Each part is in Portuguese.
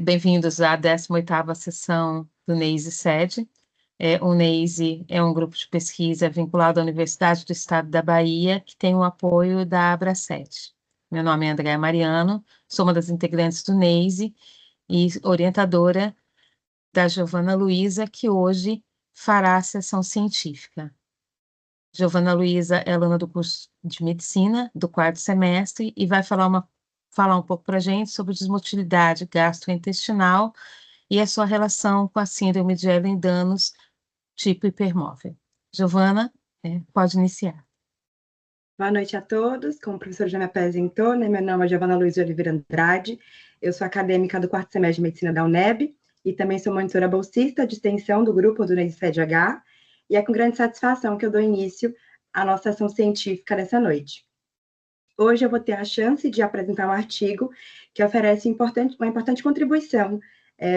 Bem-vindos à 18ª sessão do NEISE-SED. O NEISE é um grupo de pesquisa vinculado à Universidade do Estado da Bahia, que tem o apoio da Abracet. Meu nome é Andréa Mariano, sou uma das integrantes do NEISE e orientadora da Giovana Luiza, que hoje fará a sessão científica. Giovana Luiza é aluna do curso de Medicina, do 4º semestre, e vai falar um pouco para a gente sobre desmotilidade gastrointestinal e a sua relação com a síndrome de Ehlers-Danlos, tipo hipermóvel. Giovana, pode iniciar. Boa noite a todos. Como o professor já me apresentou, meu nome é Giovana Luiza de Oliveira Andrade, eu sou acadêmica do 4º semestre de Medicina da UNEB e também sou monitora bolsista de extensão do grupo do NEISE-SED-H, e é com grande satisfação que eu dou início à nossa sessão científica dessa noite. Hoje eu vou ter a chance de apresentar um artigo que oferece uma importante contribuição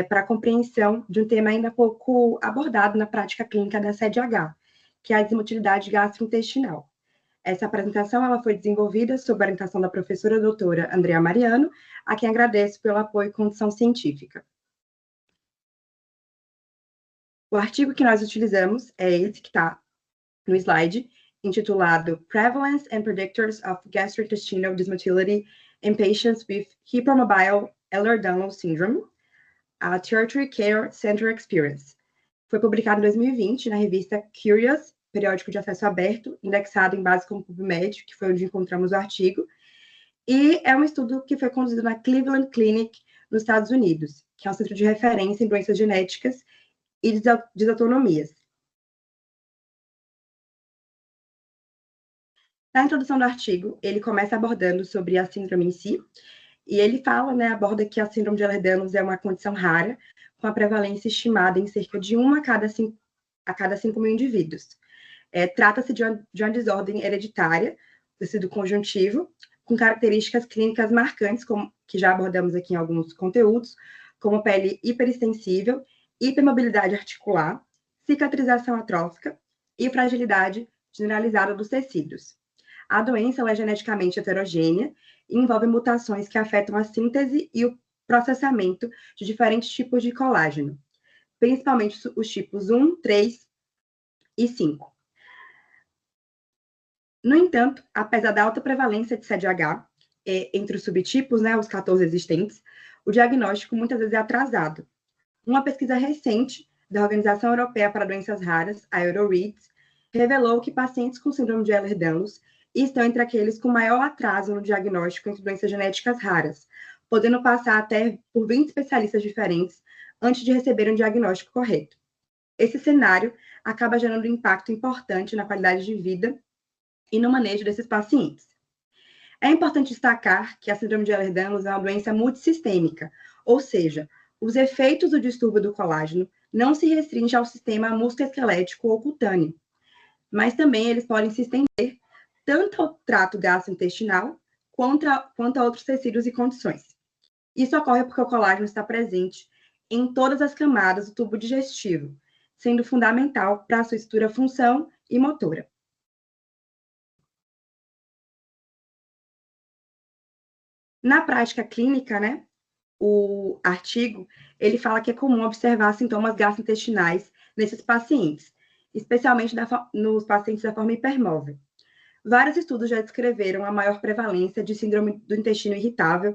para a compreensão de um tema ainda pouco abordado na prática clínica da SED-H, que é a desmotilidade gastrointestinal. Essa apresentação ela foi desenvolvida sob a orientação da professora doutora Andréa Mariano, a quem agradeço pelo apoio e condução científica. O artigo que nós utilizamos é esse que está no slide, intitulado Prevalence and Predictors of Gastrointestinal Dysmotility in Patients with Hypermobile Ehlers-Danlos Syndrome, a Tertiary Care Center Experience. Foi publicado em 2020 na revista Curious, periódico de acesso aberto, indexado em base como PubMed, que foi onde encontramos o artigo, e é um estudo que foi conduzido na Cleveland Clinic, nos Estados Unidos, que é um centro de referência em doenças genéticas e desautonomias. Na introdução do artigo, ele começa abordando sobre a síndrome em si, e ele aborda que a síndrome de Ehlers-Danlos é uma condição rara, com a prevalência estimada em cerca de 1 a cada 5 mil indivíduos. Trata-se de uma desordem hereditária, tecido conjuntivo, com características clínicas marcantes, que já abordamos aqui em alguns conteúdos, como pele hiperextensível, hipermobilidade articular, cicatrização atrófica e fragilidade generalizada dos tecidos. A doença é geneticamente heterogênea e envolve mutações que afetam a síntese e o processamento de diferentes tipos de colágeno, principalmente os tipos 1, 3 e 5. No entanto, apesar da alta prevalência de SED-H entre os subtipos, os 14 existentes, o diagnóstico muitas vezes é atrasado. Uma pesquisa recente da Organização Europeia para Doenças Raras, a EuroREADS, revelou que pacientes com síndrome de Ehlers-Danlos estão entre aqueles com maior atraso no diagnóstico entre doenças genéticas raras, podendo passar até por 20 especialistas diferentes antes de receber um diagnóstico correto. Esse cenário acaba gerando um impacto importante na qualidade de vida e no manejo desses pacientes. É importante destacar que a síndrome de Ehlers-Danlos é uma doença multissistêmica, ou seja, os efeitos do distúrbio do colágeno não se restringem ao sistema musculoesquelético ou cutâneo, mas também eles podem se estender tanto ao trato gastrointestinal quanto a outros tecidos e condições. Isso ocorre porque o colágeno está presente em todas as camadas do tubo digestivo, sendo fundamental para a sua estrutura, função e motora. Na prática clínica, o artigo, ele fala que é comum observar sintomas gastrointestinais nesses pacientes, especialmente nos pacientes da forma hipermóvel. Vários estudos já descreveram a maior prevalência de síndrome do intestino irritável,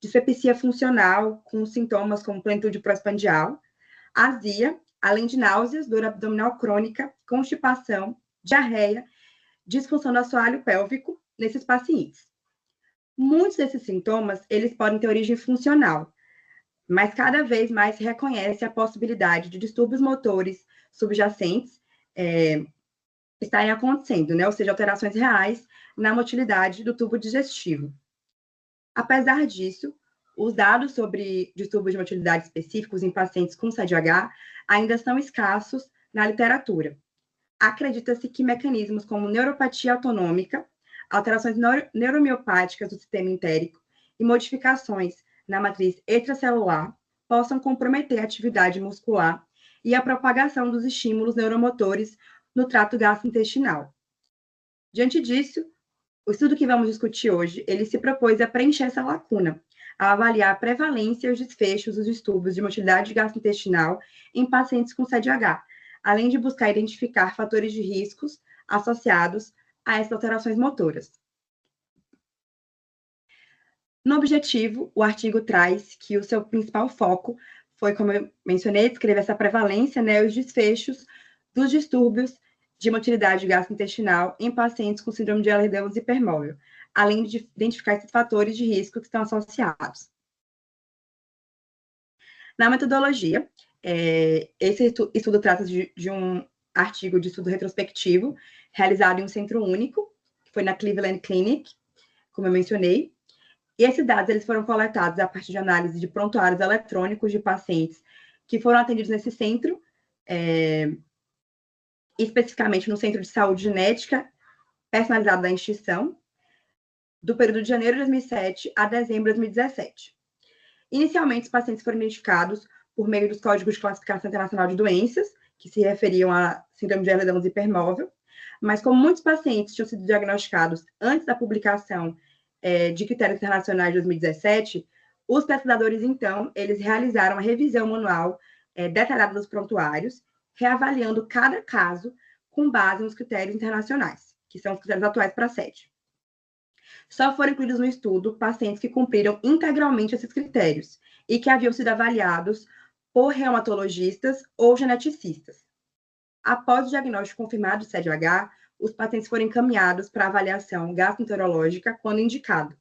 dispepsia funcional, com sintomas como plenitude prosprandial, azia, além de náuseas, dor abdominal crônica, constipação, diarreia, disfunção do assoalho pélvico nesses pacientes. Muitos desses sintomas, eles podem ter origem funcional, mas cada vez mais se reconhece a possibilidade de distúrbios motores subjacentes estarem acontecendo, ou seja, alterações reais na motilidade do tubo digestivo. Apesar disso, os dados sobre distúrbios de motilidade específicos em pacientes com SED-H ainda são escassos na literatura. Acredita-se que mecanismos como neuropatia autonômica, alterações neuromiopáticas do sistema entérico e modificações na matriz extracelular possam comprometer a atividade muscular e a propagação dos estímulos neuromotores no trato gastrointestinal. Diante disso, o estudo que vamos discutir hoje, ele se propôs a preencher essa lacuna, a avaliar a prevalência e os desfechos dos distúrbios de motilidade gastrointestinal em pacientes com CDH, além de buscar identificar fatores de riscos associados a essas alterações motoras. No objetivo, o artigo traz que o seu principal foco foi, como eu mencionei, descrever essa prevalência, né, os desfechos dos distúrbios de motilidade gastrointestinal em pacientes com síndrome de Ehlers-Danlos hipermóvel, além de identificar esses fatores de risco que estão associados. Na metodologia, esse estudo trata de um artigo de estudo retrospectivo realizado em um centro único, que foi na Cleveland Clinic, como eu mencionei. E esses dados eles foram coletados a partir de análise de prontuários eletrônicos de pacientes que foram atendidos nesse centro, especificamente no Centro de Saúde Genética Personalizado da instituição, do período de janeiro de 2007 a dezembro de 2017. Inicialmente, os pacientes foram identificados por meio dos códigos de classificação internacional de doenças, que se referiam a síndrome de Ehlers-Danlos hipermóvel, mas como muitos pacientes tinham sido diagnosticados antes da publicação de critérios internacionais de 2017, os pesquisadores, então, eles realizaram uma revisão manual detalhada dos prontuários, reavaliando cada caso com base nos critérios internacionais, que são os critérios atuais para a SED. Só foram incluídos no estudo pacientes que cumpriram integralmente esses critérios e que haviam sido avaliados por reumatologistas ou geneticistas. Após o diagnóstico confirmado de CDH, os pacientes foram encaminhados para avaliação gastroenterológica quando indicado.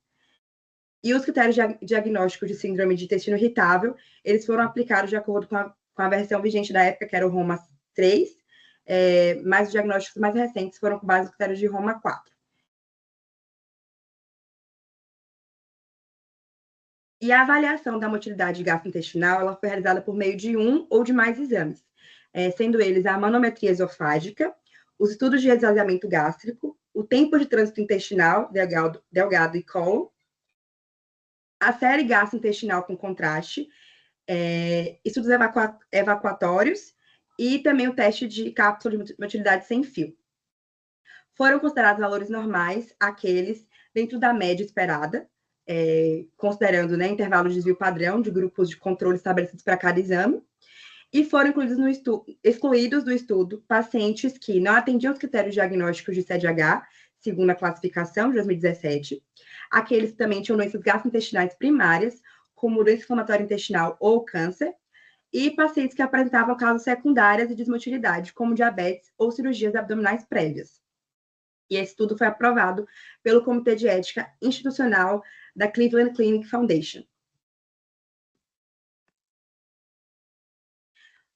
E os critérios diagnósticos de síndrome de intestino irritável, eles foram aplicados de acordo com a versão vigente da época, que era o Roma 3, mas os diagnósticos mais recentes foram com base nos critérios de Roma 4. E a avaliação da motilidade gastrointestinal, ela foi realizada por meio de um ou de mais exames, sendo eles a manometria esofágica, os estudos de esvaziamento gástrico, o tempo de trânsito intestinal, delgado e cólon, a série gastrointestinal com contraste, estudos evacuatórios e também o teste de cápsula de motilidade sem fio. Foram considerados valores normais aqueles dentro da média esperada, considerando, né, intervalo de desvio padrão de grupos de controle estabelecidos para cada exame, e foram excluídos do estudo pacientes que não atendiam os critérios diagnósticos de CDH, segundo a classificação de 2017, aqueles que também tinham doenças gastrointestinais primárias, como doença inflamatória intestinal ou câncer, e pacientes que apresentavam causas secundárias de desmotilidade, como diabetes ou cirurgias abdominais prévias. E esse estudo foi aprovado pelo Comitê de Ética Institucional da Cleveland Clinic Foundation.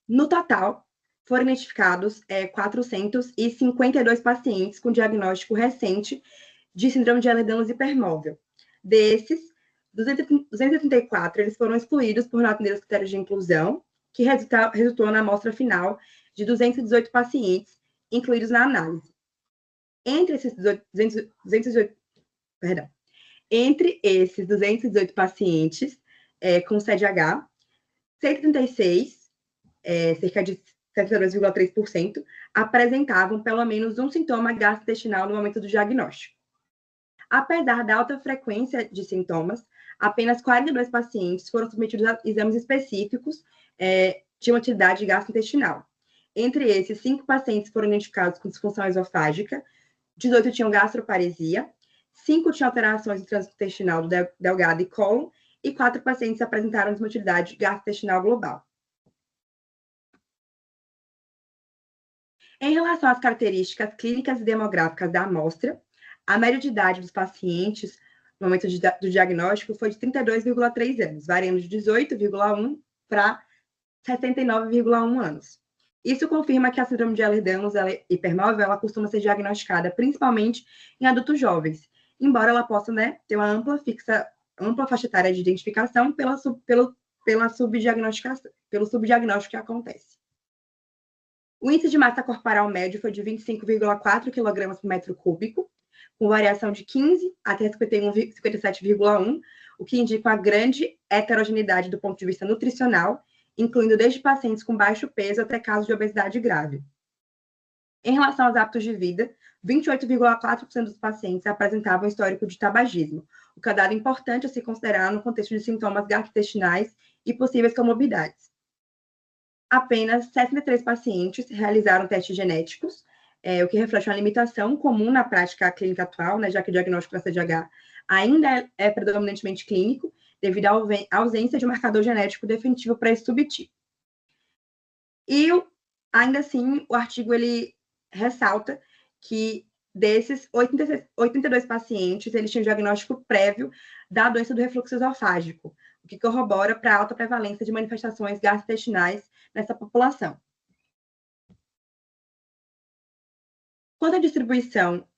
No total, foram identificados 452 pacientes com diagnóstico recente de síndrome de Ehlers-Danlos hipermóvel. Desses, 234 eles foram excluídos por não atender os critérios de inclusão, que resultou na amostra final de 218 pacientes incluídos na análise. Entre esses 218 pacientes com CDH, 136, cerca de 72,3%, apresentavam pelo menos um sintoma gastrointestinal no momento do diagnóstico. Apesar da alta frequência de sintomas, apenas 42 pacientes foram submetidos a exames específicos de motilidade gastrointestinal. Entre esses, 5 pacientes foram identificados com disfunção esofágica, 18 tinham gastroparesia, 5 tinham alterações do trânsito intestinal do delgado e cólon, e 4 pacientes apresentaram desmotilidade gastrointestinal global. Em relação às características clínicas e demográficas da amostra, a média de idade dos pacientes no momento do diagnóstico foi de 32,3 anos, variando de 18,1 para 79,1 anos. Isso confirma que a síndrome de Ehlers-Danlos hipermóvel ela costuma ser diagnosticada principalmente em adultos jovens, embora ela possa, né, ter uma ampla faixa etária de identificação pelo subdiagnóstico que acontece. O índice de massa corporal médio foi de 25,4 kg por metro cúbico, com variação de 15 até 57,1, o que indica uma grande heterogeneidade do ponto de vista nutricional, incluindo desde pacientes com baixo peso até casos de obesidade grave. Em relação aos hábitos de vida, 28,4% dos pacientes apresentavam histórico de tabagismo, o que é dado importante a se considerar no contexto de sintomas gastrointestinais e possíveis comorbidades. Apenas 63 pacientes realizaram testes genéticos, o que reflete uma limitação comum na prática clínica atual, né, já que o diagnóstico da CDH ainda é predominantemente clínico, devido à ausência de um marcador genético definitivo para esse subtipo. E, ainda assim, o artigo ele ressalta que desses 82 pacientes, eles tinham diagnóstico prévio da doença do refluxo esofágico, o que corrobora para a alta prevalência de manifestações gastrointestinais nessa população. Quanto à distribuição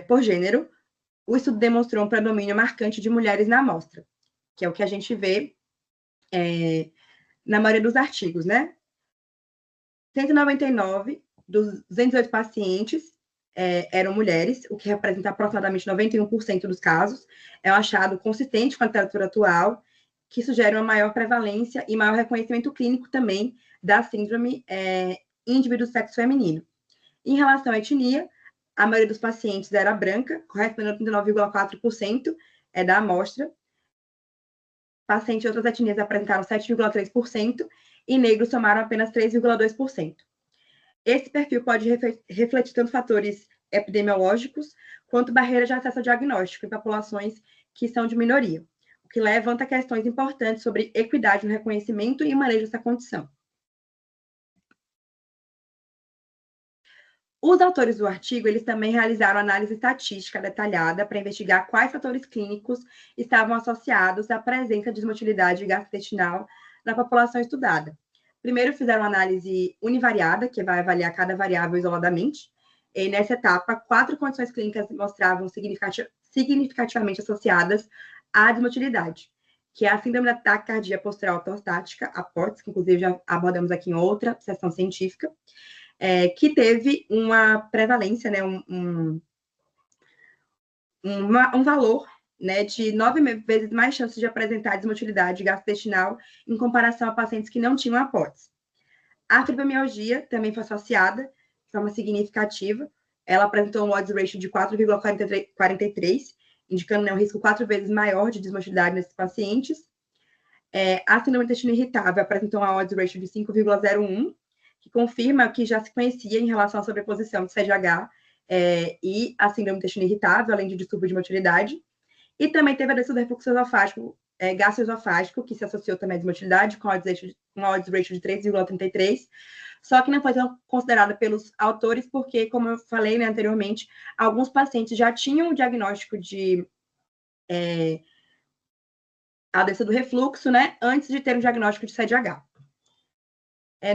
por gênero, o estudo demonstrou um predomínio marcante de mulheres na amostra, que é o que a gente vê na maioria dos artigos, né? 199 dos 208 pacientes eram mulheres, o que representa aproximadamente 91% dos casos. É um achado consistente com a literatura atual, que sugere uma maior prevalência e maior reconhecimento clínico também da síndrome em indivíduo do sexo feminino. Em relação à etnia, a maioria dos pacientes era branca, correspondendo a 39,4% da amostra. Pacientes de outras etnias apresentaram 7,3% e negros somaram apenas 3,2%. Esse perfil pode refletir tanto fatores epidemiológicos quanto barreiras de acesso ao diagnóstico em populações que são de minoria, o que levanta questões importantes sobre equidade no reconhecimento e manejo dessa condição. Os autores do artigo, eles também realizaram análise estatística detalhada para investigar quais fatores clínicos estavam associados à presença de desmotilidade gastrointestinal na população estudada. Primeiro, fizeram uma análise univariada, que vai avaliar cada variável isoladamente. E nessa etapa, 4 condições clínicas mostravam significativamente associadas à desmotilidade, que é a síndrome da taquicardia postural ortostática, a POTS, que inclusive já abordamos aqui em outra sessão científica, que teve uma prevalência, né, um valor, né, de 9 vezes mais chances de apresentar desmotilidade gastrointestinal em comparação a pacientes que não tinham a POTS. A fibromialgia também foi associada de forma significativa. Ela apresentou um odds ratio de 4,43, indicando, né, um risco 4 vezes maior de desmotilidade nesses pacientes. A síndrome do intestino irritável apresentou um odds ratio de 5,01, que confirma que já se conhecia em relação à sobreposição de CDH e a síndrome do intestino irritável, além de distúrbio de motilidade. E também teve a doença do refluxo esofágico, gastroesofágico, que se associou também à desmotilidade, com um odds ratio de 3,33, só que não foi considerada pelos autores, porque, como eu falei, né, anteriormente, alguns pacientes já tinham o diagnóstico de a doença do refluxo, né, antes de ter o diagnóstico de CDH.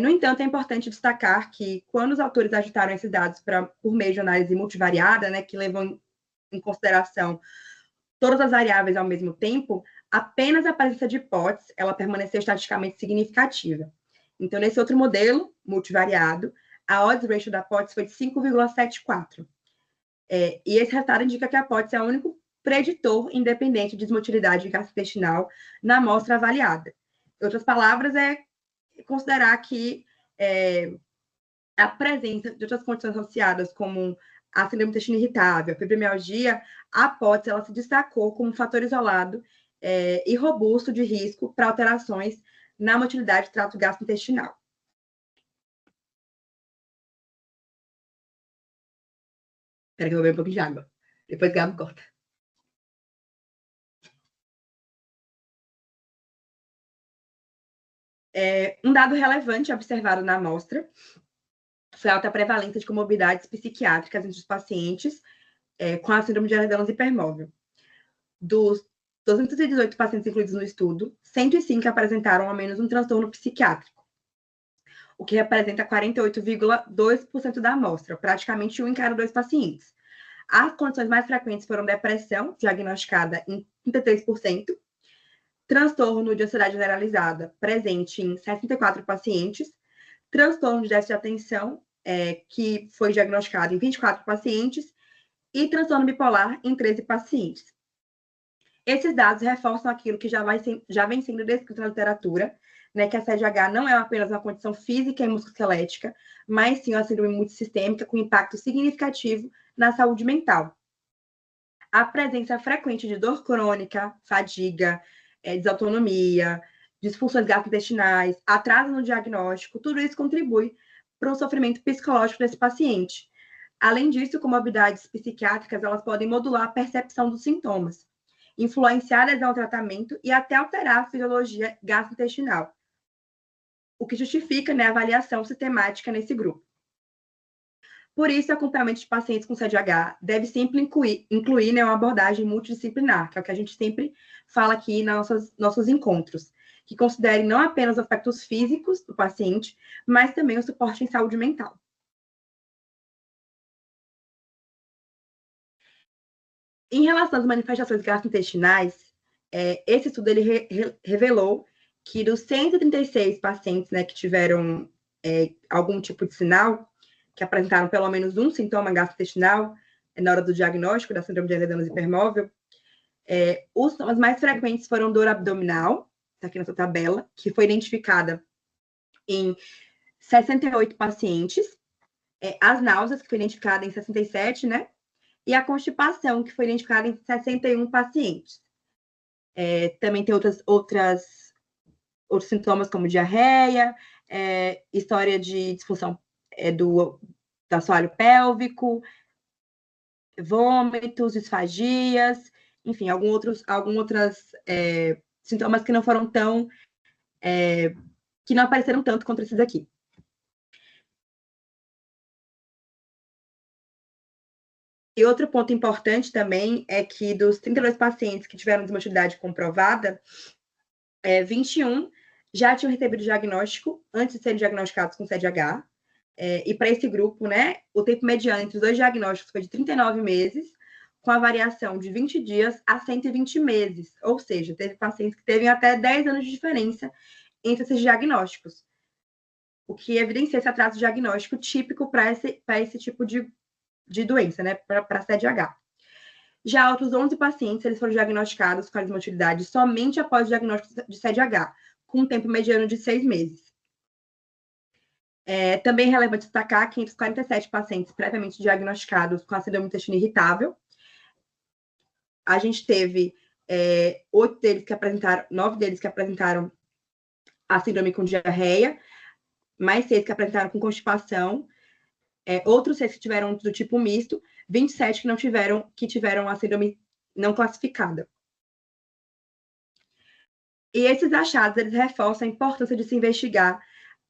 No entanto, é importante destacar que, quando os autores agitaram esses dados por meio de análise multivariada, né, que levam em consideração todas as variáveis ao mesmo tempo, apenas a presença de POTS, ela permaneceu estatisticamente significativa. Então, nesse outro modelo, multivariado, a odds ratio da POTS foi de 5,74. E esse resultado indica que a POTS é o único preditor independente de desmotilidade gastrointestinal na amostra avaliada. Em outras palavras, considerar que a presença de outras condições associadas, como a síndrome do intestino irritável, a fibromialgia, a POTS, ela se destacou como um fator isolado e robusto de risco para alterações na motilidade do trato gastrointestinal. Espera que eu vou beber um pouquinho de água. Depois Gabo corta. Um dado relevante observado na amostra foi a alta prevalência de comorbidades psiquiátricas entre os pacientes com a síndrome de Ehlers-Danlos hipermóvel. Dos 218 pacientes incluídos no estudo, 105 apresentaram ao menos um transtorno psiquiátrico, o que representa 48,2% da amostra, praticamente 1 em cada 2 pacientes. As condições mais frequentes foram depressão, diagnosticada em 33%, transtorno de ansiedade generalizada, presente em 64 pacientes, transtorno de déficit de atenção, que foi diagnosticado em 24 pacientes, e transtorno bipolar em 13 pacientes. Esses dados reforçam aquilo que já vem sendo descrito na literatura, né, que a CDH não é apenas uma condição física e musculoesquelética, mas sim uma síndrome multissistêmica com impacto significativo na saúde mental. a presença frequente de dor crônica, fadiga, desautonomia, disfunções gastrointestinais, atraso no diagnóstico, tudo isso contribui para o sofrimento psicológico desse paciente. Além disso, comorbidades psiquiátricas, elas podem modular a percepção dos sintomas, influenciar a adesão ao tratamento e até alterar a fisiologia gastrointestinal, o que justifica, né, a avaliação sistemática nesse grupo. Por isso, o acompanhamento de pacientes com CDH deve sempre incluir né, uma abordagem multidisciplinar, que é o que a gente sempre fala aqui nos nossos encontros, que considere não apenas os aspectos físicos do paciente, mas também o suporte em saúde mental. Em relação às manifestações gastrointestinais, esse estudo ele revelou que dos 136 pacientes né, que tiveram algum tipo de sinal, que apresentaram pelo menos um sintoma gastrointestinal na hora do diagnóstico da síndrome de Ehlers-Danlos hipermóvel, os sintomas mais frequentes foram dor abdominal, está aqui nessa tabela, que foi identificada em 68 pacientes, as náuseas, que foi identificada em 67, né? E a constipação, que foi identificada em 61 pacientes. Também tem outros sintomas, como diarreia, história de disfunção do assoalho pélvico, vômitos, disfagias, enfim, alguns outros sintomas que não foram tão... que não apareceram tanto contra esses aqui. E outro ponto importante também é que dos 32 pacientes que tiveram desmotilidade comprovada, 21 já tinham recebido diagnóstico antes de serem diagnosticados com CDH. E para esse grupo, né, o tempo mediano entre os dois diagnósticos foi de 39 meses, com a variação de 20 dias a 120 meses. Ou seja, teve pacientes que teve até 10 anos de diferença entre esses diagnósticos, o que evidencia esse atraso diagnóstico típico para esse tipo de doença, né, para CDH. Já outros 11 pacientes, eles foram diagnosticados com a desmotilidade somente após o diagnóstico de CDH, com um tempo mediano de 6 meses. Também é relevante destacar que entre os 47 pacientes previamente diagnosticados com a síndrome do intestino irritável, a gente teve 9 deles que apresentaram a síndrome com diarreia, mais 6 que apresentaram com constipação, outros 6 que tiveram do tipo misto, 27 que tiveram a síndrome não classificada. E esses achados, eles reforçam a importância de se investigar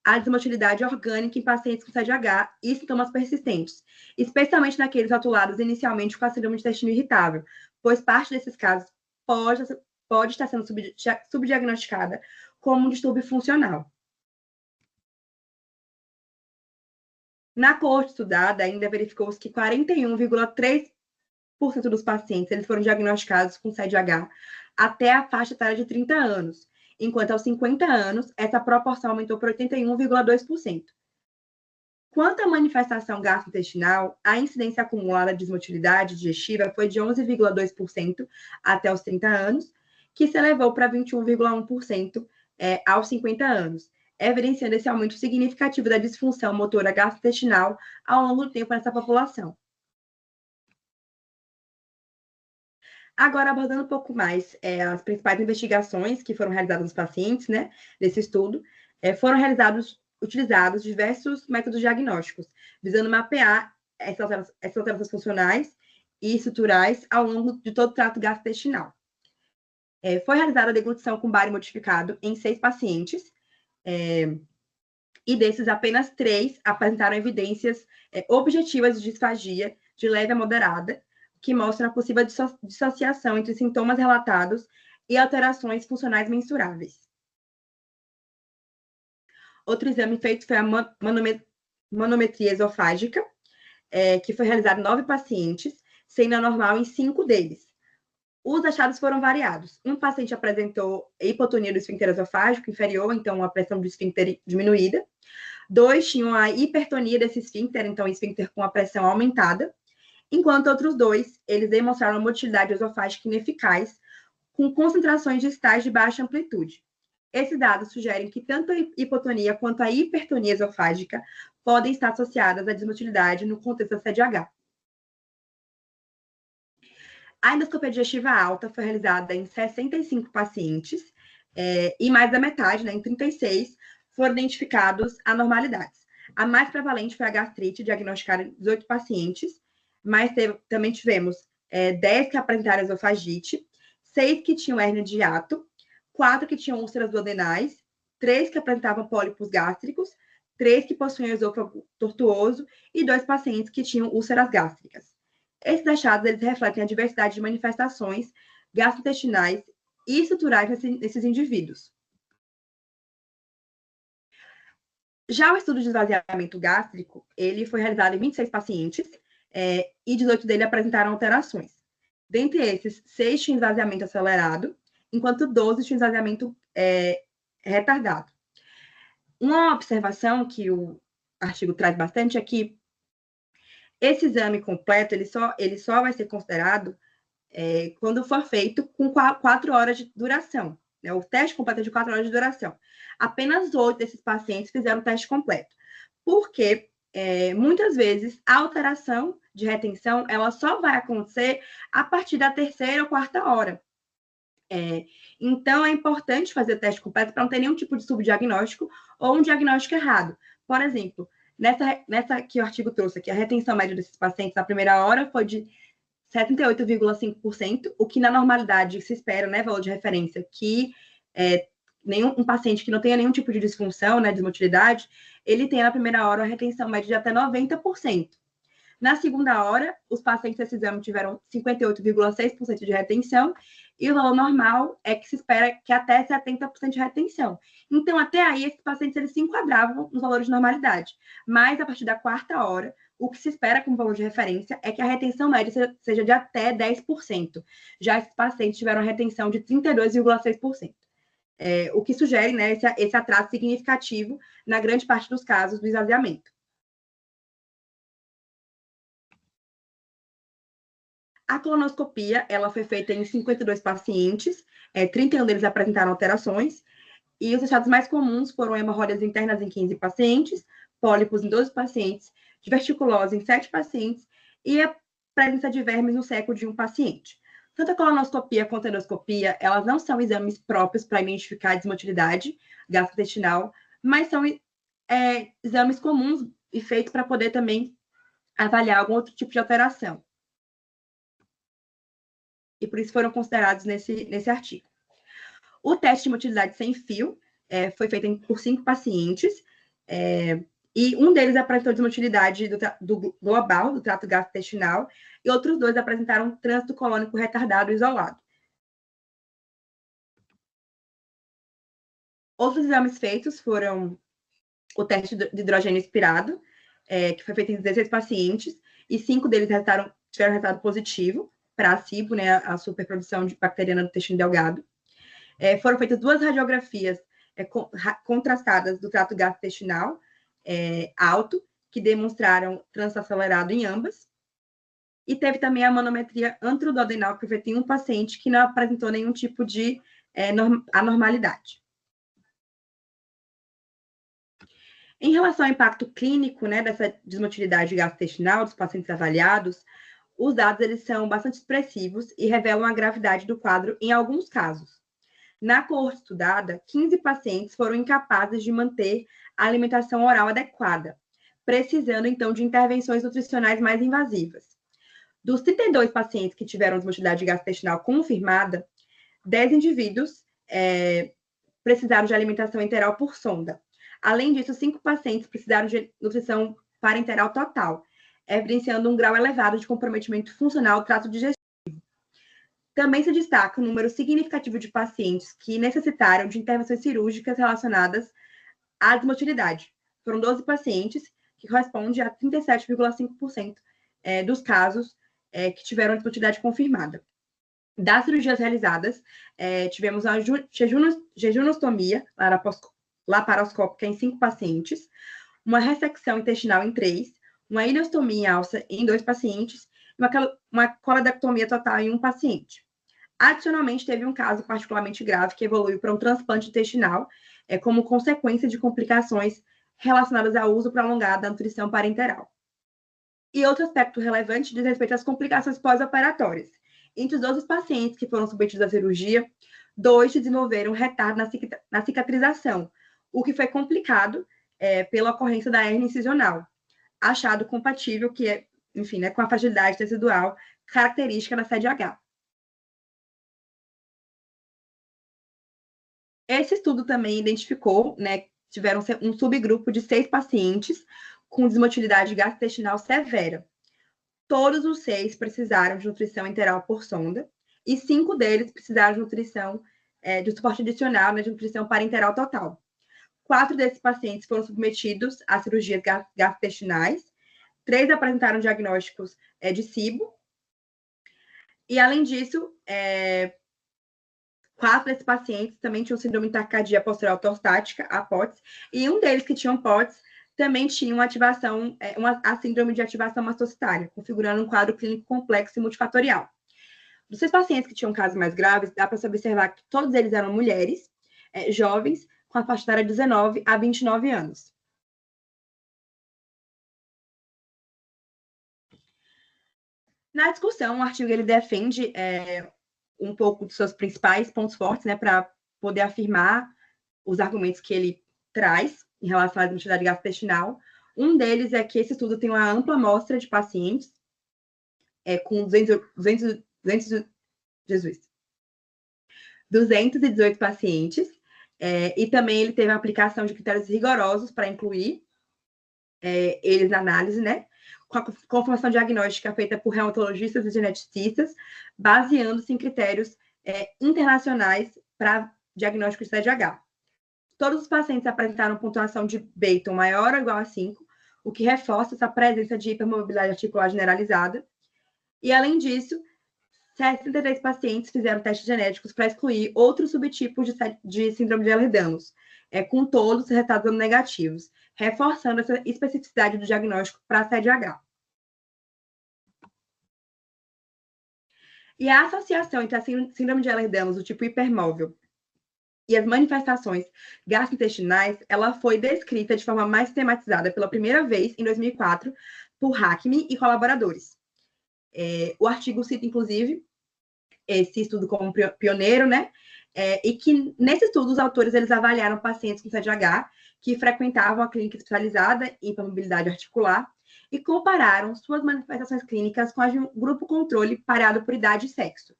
a desmotilidade orgânica em pacientes com CDH e sintomas persistentes, especialmente naqueles rotulados inicialmente com a síndrome de intestino irritável, pois parte desses casos pode estar sendo subdiagnosticada como um distúrbio funcional. Na coorte estudada, ainda verificou-se que 41,3% dos pacientes eles foram diagnosticados com CDH até a faixa etária de 30 anos, enquanto aos 50 anos, essa proporção aumentou para 81,2%. Quanto à manifestação gastrointestinal, a incidência acumulada de desmotilidade digestiva foi de 11,2% até os 30 anos, que se elevou para 21,1% aos 50 anos, evidenciando esse aumento significativo da disfunção motora gastrointestinal ao longo do tempo nessa população. Agora, abordando um pouco mais as principais investigações que foram realizadas nos pacientes, né, desse estudo, foram utilizados diversos métodos diagnósticos, visando mapear essas alterações funcionais e estruturais ao longo de todo o trato gastrointestinal. Foi realizada a deglutição com bário modificado em 6 pacientes, e desses, apenas 3 apresentaram evidências objetivas de disfagia de leve a moderada, que mostram a possível dissociação entre sintomas relatados e alterações funcionais mensuráveis. Outro exame feito foi a manometria esofágica, que foi realizada em 9 pacientes, sendo anormal em 5 deles. Os achados foram variados. Um paciente apresentou hipotonia do esfíncter esofágico inferior, então a pressão do esfíncter diminuída. 2 tinham a hipertonia desse esfíncter, então o esfíncter com a pressão aumentada, enquanto outros 2, eles demonstraram uma motilidade esofágica ineficaz, com concentrações distais de baixa amplitude. Esses dados sugerem que tanto a hipotonia quanto a hipertonia esofágica podem estar associadas à desmotilidade no contexto da CDH. A endoscopia digestiva alta foi realizada em 65 pacientes, e mais da metade, né, em 36, foram identificados anormalidades. A mais prevalente foi a gastrite, diagnosticada em 18 pacientes, mas também tivemos 10 que apresentaram esofagite, 6 que tinham hérnia de hiato, 4 que tinham úlceras duodenais, 3 que apresentavam pólipos gástricos, 3 que possuíam esôfago tortuoso e 2 pacientes que tinham úlceras gástricas. Esses achados eles refletem a diversidade de manifestações gastrointestinais e estruturais nesses indivíduos. Já o estudo de esvaziamento gástrico, ele foi realizado em 26 pacientes, e 18 deles apresentaram alterações. Dentre esses, 6 tinham esvaziamento acelerado, enquanto 12 tinham esvaziamento retardado. Uma observação que o artigo traz bastante é que esse exame completo, ele só vai ser considerado quando for feito com 4 horas de duração. Né? O teste completo é de 4 horas de duração. Apenas 8 desses pacientes fizeram o teste completo. Porque, muitas vezes, a alteração de retenção, ela só vai acontecer a partir da 3ª ou 4ª hora. Então, é importante fazer o teste completo para não ter nenhum tipo de subdiagnóstico ou um diagnóstico errado. Por exemplo, nessa que o artigo trouxe aqui, a retenção média desses pacientes na primeira hora foi de 78,5%, o que na normalidade se espera, né, valor de referência, que um paciente que não tenha nenhum tipo de disfunção, né, desmotilidade, ele tem na primeira hora a retenção média de até 90%. Na segunda hora, os pacientes desse exame tiveram 58,6% de retenção, e o valor normal é que se espera que até 70% de retenção. Então, até aí, esses pacientes eles se enquadravam nos valores de normalidade. Mas, a partir da 4ª hora, o que se espera como valor de referência é que a retenção média seja de até 10%. Já esses pacientes tiveram retenção de 32,6%. O que sugere, né, esse atraso significativo na grande parte dos casos do esvaziamento. A colonoscopia, ela foi feita em 52 pacientes, 31 deles apresentaram alterações, e os achados mais comuns foram hemorroidas internas em 15 pacientes, pólipos em 12 pacientes, diverticulose em 7 pacientes, e a presença de vermes no seco de um paciente. Tanto a colonoscopia quanto a endoscopia, elas não são exames próprios para identificar a desmotilidade gastrointestinal, mas são exames comuns e feitos para poder também avaliar algum outro tipo de alteração. E por isso foram considerados nesse artigo. O teste de motilidade sem fio foi feito por 5 pacientes, e um deles apresentou desmotilidade do global, do trato gastrointestinal, e outros 2 apresentaram trânsito colônico retardado isolado. Outros exames feitos foram o teste de hidrogênio expirado, que foi feito em 16 pacientes, e 5 deles tiveram resultado positivo para a SIBO, né, a superprodução bacteriana do intestino delgado. Foram feitas 2 radiografias contrastadas do trato gastrointestinal alto, que demonstraram trânsito acelerado em ambas. E teve também a manometria antroduodenal, que foi feita em um paciente que não apresentou nenhum tipo de anormalidade. Em relação ao impacto clínico, né, dessa desmotilidade gastrointestinal dos pacientes avaliados, os dados eles são bastante expressivos e revelam a gravidade do quadro em alguns casos. Na coorte estudada, 15 pacientes foram incapazes de manter a alimentação oral adequada, precisando, então, de intervenções nutricionais mais invasivas. Dos 32 pacientes que tiveram desmotilidade gastrointestinal confirmada, 10 indivíduos precisaram de alimentação enteral por sonda. Além disso, 5 pacientes precisaram de nutrição parenteral total, evidenciando um grau elevado de comprometimento funcional do trato digestivo. Também se destaca um número significativo de pacientes que necessitaram de intervenções cirúrgicas relacionadas à desmotilidade. Foram 12 pacientes, que corresponde a 37,5% dos casos que tiveram desmotilidade confirmada. Das cirurgias realizadas, tivemos a jejunostomia laparoscópica em 5 pacientes, uma ressecção intestinal em 3, uma ileostomia em alça em 2 pacientes, e uma coladectomia total em 1 paciente. Adicionalmente, teve um caso particularmente grave que evoluiu para um transplante intestinal, como consequência de complicações relacionadas ao uso prolongado da nutrição parenteral. E outro aspecto relevante diz respeito às complicações pós-operatórias. Entre os 12 pacientes que foram submetidos à cirurgia, 2 desenvolveram retardo na cicatrização, o que foi complicado pela ocorrência da hérnia incisional, achado compatível enfim, com a fragilidade tecidual característica da sede H. Esse estudo também identificou, tiveram um subgrupo de 6 pacientes com desmotilidade gastrointestinal severa. Todos os 6 precisaram de nutrição enteral por sonda e 5 deles precisaram de nutrição de suporte adicional, de nutrição parenteral total. 4 desses pacientes foram submetidos a cirurgias gastrointestinais, 3 apresentaram diagnósticos de SIBO, e além disso, 4 desses pacientes também tinham síndrome de taquicardia posterior ortostática, a POTS, e um deles que tinham POTS também tinha a síndrome de ativação mastocitária, configurando um quadro clínico complexo e multifatorial. Dos 6 pacientes que tinham casos mais graves, dá para se observar que todos eles eram mulheres, jovens, com a faixa etária de 19 a 29 anos. Na discussão, o artigo ele defende um pouco dos seus principais pontos fortes, para poder afirmar os argumentos que ele traz em relação à desmotilidade gastrointestinal. Um deles é que esse estudo tem uma ampla amostra de pacientes com 218 pacientes, e também ele teve a aplicação de critérios rigorosos para incluir eles na análise, com a confirmação diagnóstica feita por reumatologistas e geneticistas, baseando-se em critérios internacionais para diagnóstico de CDH. Todos os pacientes apresentaram pontuação de Beighton maior ou igual a 5, o que reforça essa presença de hipermobilidade articular generalizada. E, além disso, 63 pacientes fizeram testes genéticos para excluir outros subtipos de síndrome de Ehlers-Danlos, com todos resultados negativos, reforçando essa especificidade do diagnóstico para a CDH. E a associação entre a síndrome de Ehlers-Danlos do tipo hipermóvel e as manifestações gastrointestinais, ela foi descrita de forma mais sistematizada pela primeira vez em 2004 por Hackney e colaboradores. O artigo cita, inclusive, esse estudo como pioneiro, e que, nesse estudo, os autores eles avaliaram pacientes com CDH que frequentavam a clínica especializada em hipermobilidade articular e compararam suas manifestações clínicas com a de um grupo controle pareado por idade e sexo.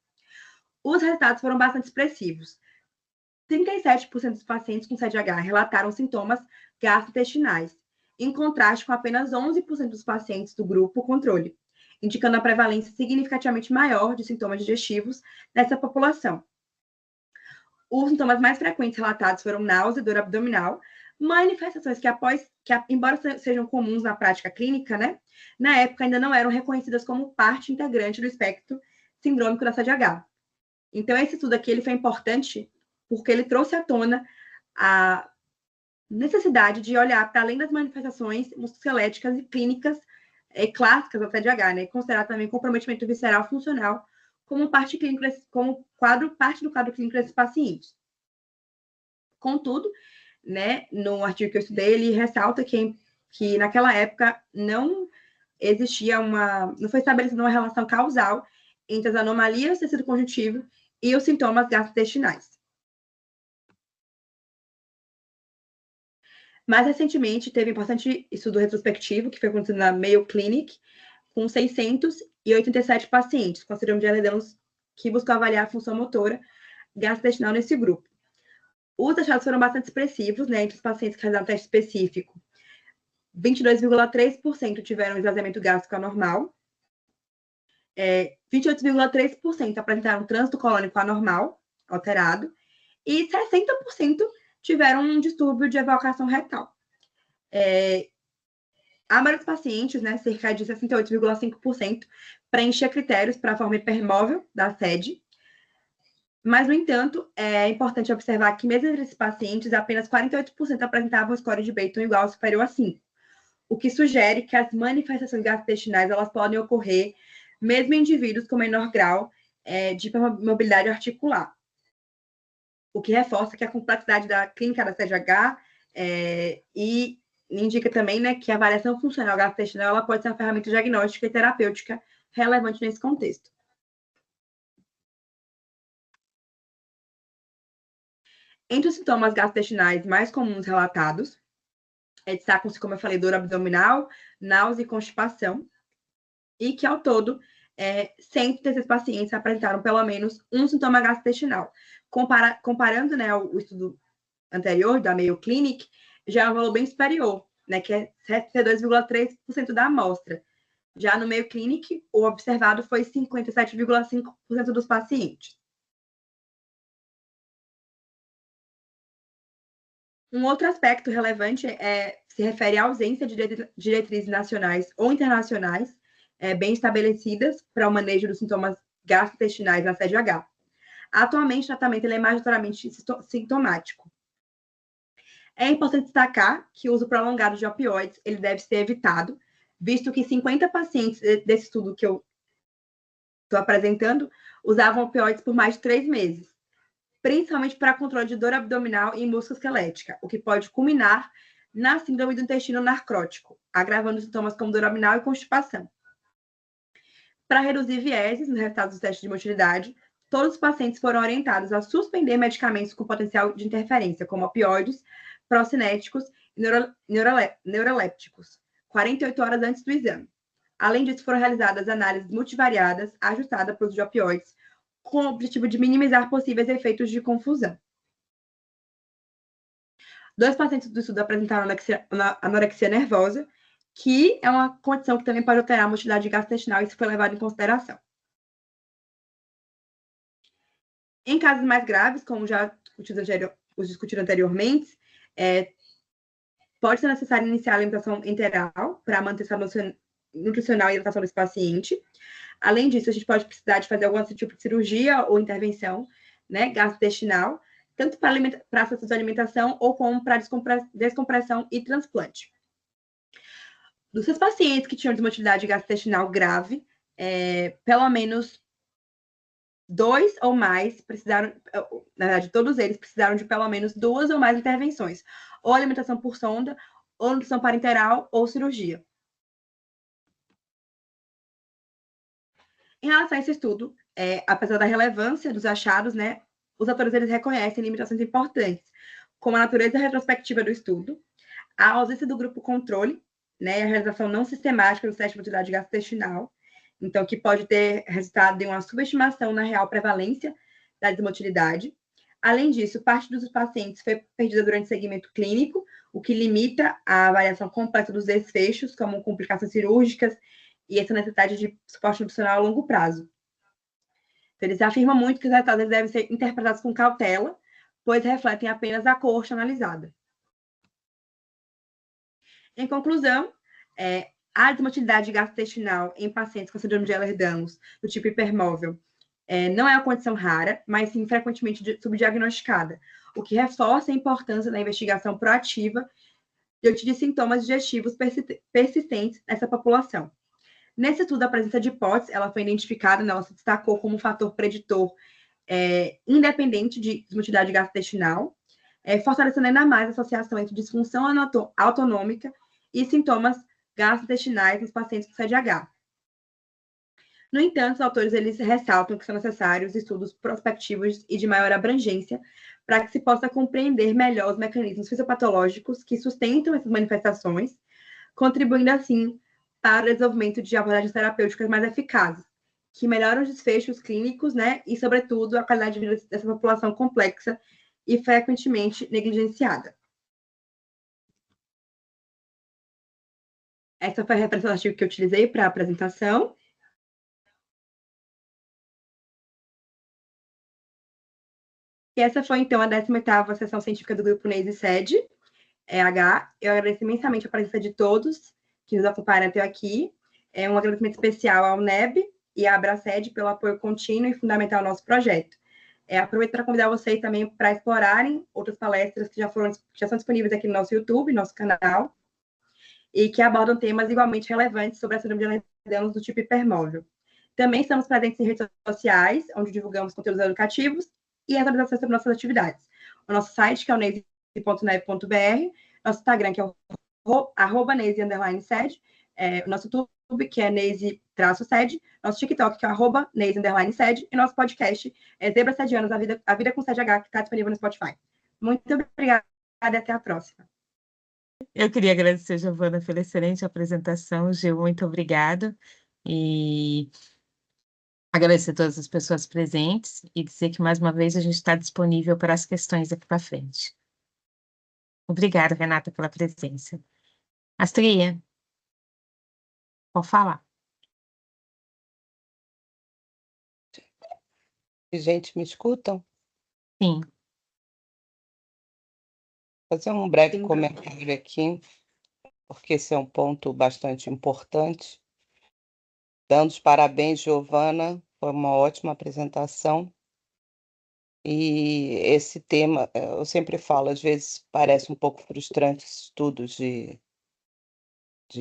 Os resultados foram bastante expressivos. 37% dos pacientes com CDH relataram sintomas gastrointestinais, em contraste com apenas 11% dos pacientes do grupo controle, indicando a prevalência significativamente maior de sintomas digestivos nessa população. Os sintomas mais frequentes relatados foram náusea e dor abdominal, manifestações que embora sejam comuns na prática clínica, na época ainda não eram reconhecidas como parte integrante do espectro sindrômico da CDH. Então, esse estudo aqui ele foi importante porque ele trouxe à tona a necessidade de olhar para além das manifestações musculoesqueléticas e clínicas clássicas da CDH, e considerar também comprometimento visceral funcional como parte do quadro clínico desses pacientes. Contudo, no artigo que eu estudei, ele ressalta que naquela época não foi estabelecida uma relação causal entre as anomalias do tecido conjuntivo e os sintomas gastrointestinais. Mais recentemente, teve um importante estudo retrospectivo, que foi conduzido na Mayo Clinic, com 687 pacientes com síndrome de Ehlers-Danlos, que buscou avaliar a função motora gastrointestinal nesse grupo. Os achados foram bastante expressivos, entre os pacientes que realizaram teste específico. 22,3% tiveram esvaziamento gástrico anormal, 28,3% apresentaram trânsito colônico anormal, alterado, e 60% tiveram um distúrbio de evocação retal. A maioria dos pacientes, cerca de 68,5%, preenchia critérios para a forma hipermóvel da sede, mas, no entanto, é importante observar que, mesmo entre esses pacientes, apenas 48% apresentavam score de Beighton igual ou superior a 5, o que sugere que as manifestações gastrointestinais elas podem ocorrer mesmo em indivíduos com menor grau de hipermobilidade articular, o que reforça que a complexidade da clínica da CDH e indica também que a avaliação funcional gastrointestinal ela pode ser uma ferramenta diagnóstica e terapêutica relevante nesse contexto. Entre os sintomas gastrointestinais mais comuns relatados, destacam-se, como eu falei, dor abdominal, náusea e constipação, e que, ao todo, 116 pacientes apresentaram pelo menos um sintoma gastrointestinal. Comparando, né, o estudo anterior, da Mayo Clinic, já é um valor bem superior, né, que é 72,3% da amostra. Já no Mayo Clinic, o observado foi 57,5% dos pacientes. Um outro aspecto relevante se refere à ausência de diretrizes nacionais ou internacionais bem estabelecidas para o manejo dos sintomas gastrointestinais na CDH. Atualmente, o tratamento é majoritariamente sintomático. É importante destacar que o uso prolongado de opioides ele deve ser evitado, visto que 50 pacientes desse estudo que eu estou apresentando usavam opioides por mais de 3 meses, principalmente para controle de dor abdominal e musculoesquelética, o que pode culminar na síndrome do intestino narcrótico, agravando sintomas como dor abdominal e constipação. Para reduzir vieses nos resultados dos testes de motilidade, todos os pacientes foram orientados a suspender medicamentos com potencial de interferência, como opioides, procinéticos e neurolépticos, 48 horas antes do exame. Além disso, foram realizadas análises multivariadas ajustadas para o uso de opioides, com o objetivo de minimizar possíveis efeitos de confusão. 2 pacientes do estudo apresentaram anorexia nervosa, que é uma condição que também pode alterar a motilidade gastrointestinal, e isso foi levado em consideração. Em casos mais graves, como já discutido anteriormente, pode ser necessário iniciar a alimentação enteral para manter a saúde nutricional e hidratação desse paciente. Além disso, a gente pode precisar de fazer algum tipo de cirurgia ou intervenção, né, gastrointestinal, tanto para acesso de alimentação ou como para descompressão e transplante. Dos seus pacientes que tinham desmotilidade gastrointestinal grave, pelo menos 2 ou mais precisaram, na verdade, todos eles precisaram de pelo menos 2 ou mais intervenções, ou alimentação por sonda, ou nutrição parenteral, ou cirurgia. Em relação a esse estudo, apesar da relevância dos achados, né, os autores eles reconhecem limitações importantes, como a natureza retrospectiva do estudo, a ausência do grupo controle, né, a realização não sistemática do teste de motilidade gastrointestinal, então que pode ter resultado em uma subestimação na real prevalência da desmotilidade. Além disso, parte dos pacientes foi perdida durante o segmento clínico, o que limita a avaliação completa dos desfechos, como complicações cirúrgicas e essa necessidade de suporte nutricional a longo prazo. Então, eles afirmam muito que os resultados devem ser interpretados com cautela, pois refletem apenas a coorte analisada. Em conclusão, a desmotilidade gastrointestinal em pacientes com síndrome de Ehlers-Danlos, do tipo hipermóvel, não é uma condição rara, mas sim frequentemente subdiagnosticada, o que reforça a importância da investigação proativa diante de sintomas digestivos persistentes nessa população. Nesse estudo, a presença de POTS, ela foi identificada, ela se destacou como um fator preditor independente de desmotilidade gastrointestinal, fortalecendo ainda mais a associação entre disfunção autonômica e sintomas gastrointestinais nos pacientes com CDH. No entanto, os autores eles ressaltam que são necessários estudos prospectivos e de maior abrangência para que se possa compreender melhor os mecanismos fisiopatológicos que sustentam essas manifestações, contribuindo assim para o desenvolvimento de abordagens terapêuticas mais eficazes, que melhoram os desfechos clínicos, né, e, sobretudo, a qualidade de vida dessa população complexa e frequentemente negligenciada. Essa foi a representativa que eu utilizei para a apresentação. E essa foi, então, a 18ª sessão científica do Grupo NACE SED, EH. Eu agradeço imensamente a presença de todos que nos acompanharam até aqui. Um agradecimento especial ao NEB e à Abraced pelo apoio contínuo e fundamental ao nosso projeto. Aproveito para convidar vocês também para explorarem outras palestras que já são disponíveis aqui no nosso YouTube, nosso canal, e que abordam temas igualmente relevantes sobre a síndrome de Ehlers-Danlos do tipo hipermóvel. Também estamos presentes em redes sociais, onde divulgamos conteúdos educativos e atualizações sobre nossas atividades. O nosso site, que é o neise.neb.br, nosso Instagram, que é o @neise_sed, o nosso YouTube, que é neise-sed, nosso TikTok, que é @neise_sed, e nosso podcast, Zebras Sedianas, a vida com CDH, que está disponível no Spotify. Muito obrigada e até a próxima. Eu queria agradecer, Giovana, pela excelente apresentação. Gil, muito obrigado. E agradecer a todas as pessoas presentes e dizer que, mais uma vez, a gente está disponível para as questões daqui para frente. Obrigada, Renata, pela presença. Astria, pode falar. Gente, me escutam? Sim. Vou fazer um breve Sim. comentário aqui, porque esse é um ponto bastante importante. Dando os parabéns, Giovana, foi uma ótima apresentação. E esse tema, eu sempre falo, às vezes parece um pouco frustrante estudos de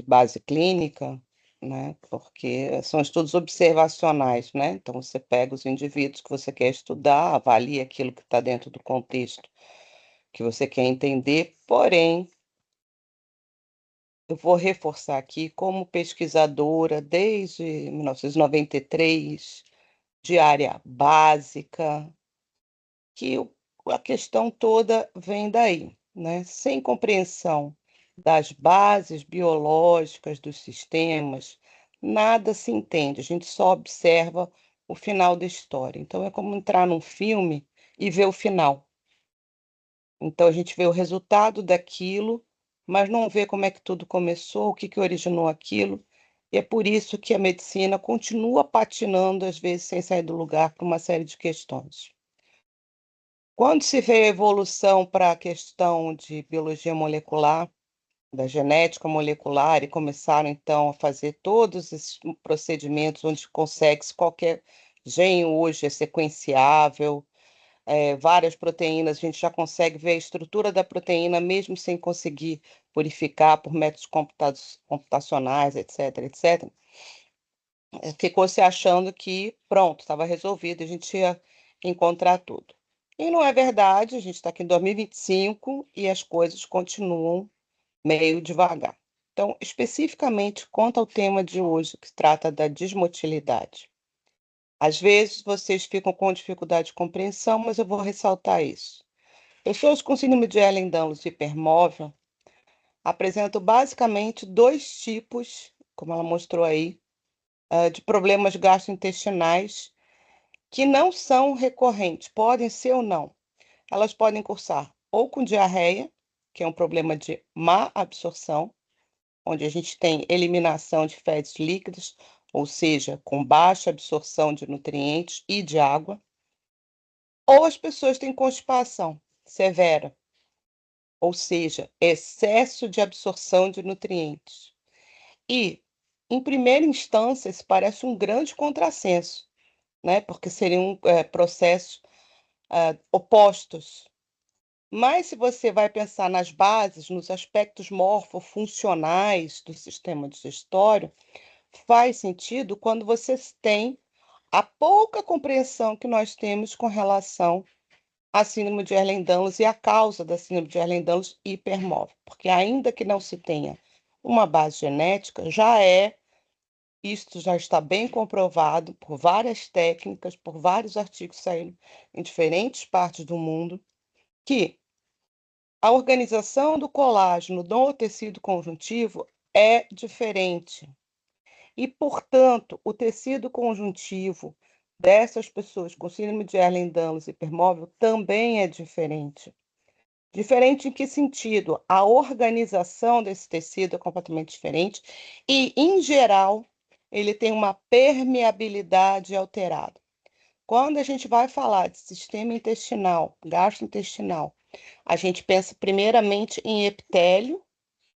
base clínica, né? Porque são estudos observacionais, né? Então você pega os indivíduos que você quer estudar, avalia aquilo que está dentro do contexto que você quer entender, porém, eu vou reforçar aqui, como pesquisadora desde 1993, de área básica, que a questão toda vem daí, né? Sem compreensão das bases biológicas dos sistemas, nada se entende, a gente só observa o final da história. Então, é como entrar num filme e ver o final. Então, a gente vê o resultado daquilo, mas não vê como é que tudo começou, o que que originou aquilo. E é por isso que a medicina continua patinando, às vezes, sem sair do lugar, por uma série de questões. Quando se vê a evolução para a questão de biologia molecular, da genética molecular, e começaram, então, a fazer todos esses procedimentos onde consegue-se qualquer gene hoje é sequenciável, várias proteínas, a gente já consegue ver a estrutura da proteína, mesmo sem conseguir purificar por métodos computacionais, etc., etc. Ficou se achando que, pronto, estava resolvido, a gente ia encontrar tudo. E não é verdade, a gente está aqui em 2025 e as coisas continuam meio devagar. Então, especificamente quanto ao tema de hoje, que trata da desmotilidade. Às vezes vocês ficam com dificuldade de compreensão, mas eu vou ressaltar isso. Pessoas com síndrome de Ehlers-Danlos hipermóvel apresentam basicamente dois tipos, como ela mostrou aí, de problemas gastrointestinais que não são recorrentes, podem ser ou não. Elas podem cursar ou com diarreia, que é um problema de má absorção, onde a gente tem eliminação de fezes líquidas, ou seja, com baixa absorção de nutrientes e de água, ou as pessoas têm constipação severa, ou seja, excesso de absorção de nutrientes. E, em primeira instância, isso parece um grande contrassenso, né? Porque seriam processos opostos. Mas se você vai pensar nas bases, nos aspectos morfofuncionais do sistema digestório, faz sentido quando você tem a pouca compreensão que nós temos com relação à síndrome de Ehlers-Danlos e a causa da síndrome de Ehlers-Danlos hipermóvel, porque ainda que não se tenha uma base genética, isto já está bem comprovado por várias técnicas, por vários artigos saindo em diferentes partes do mundo, que a organização do colágeno no tecido conjuntivo é diferente. E, portanto, o tecido conjuntivo dessas pessoas com síndrome de Ehlers-Danlos hipermóvel também é diferente. Diferente em que sentido? A organização desse tecido é completamente diferente e, em geral, ele tem uma permeabilidade alterada. Quando a gente vai falar de sistema intestinal, gastrointestinal, a gente pensa primeiramente em epitélio,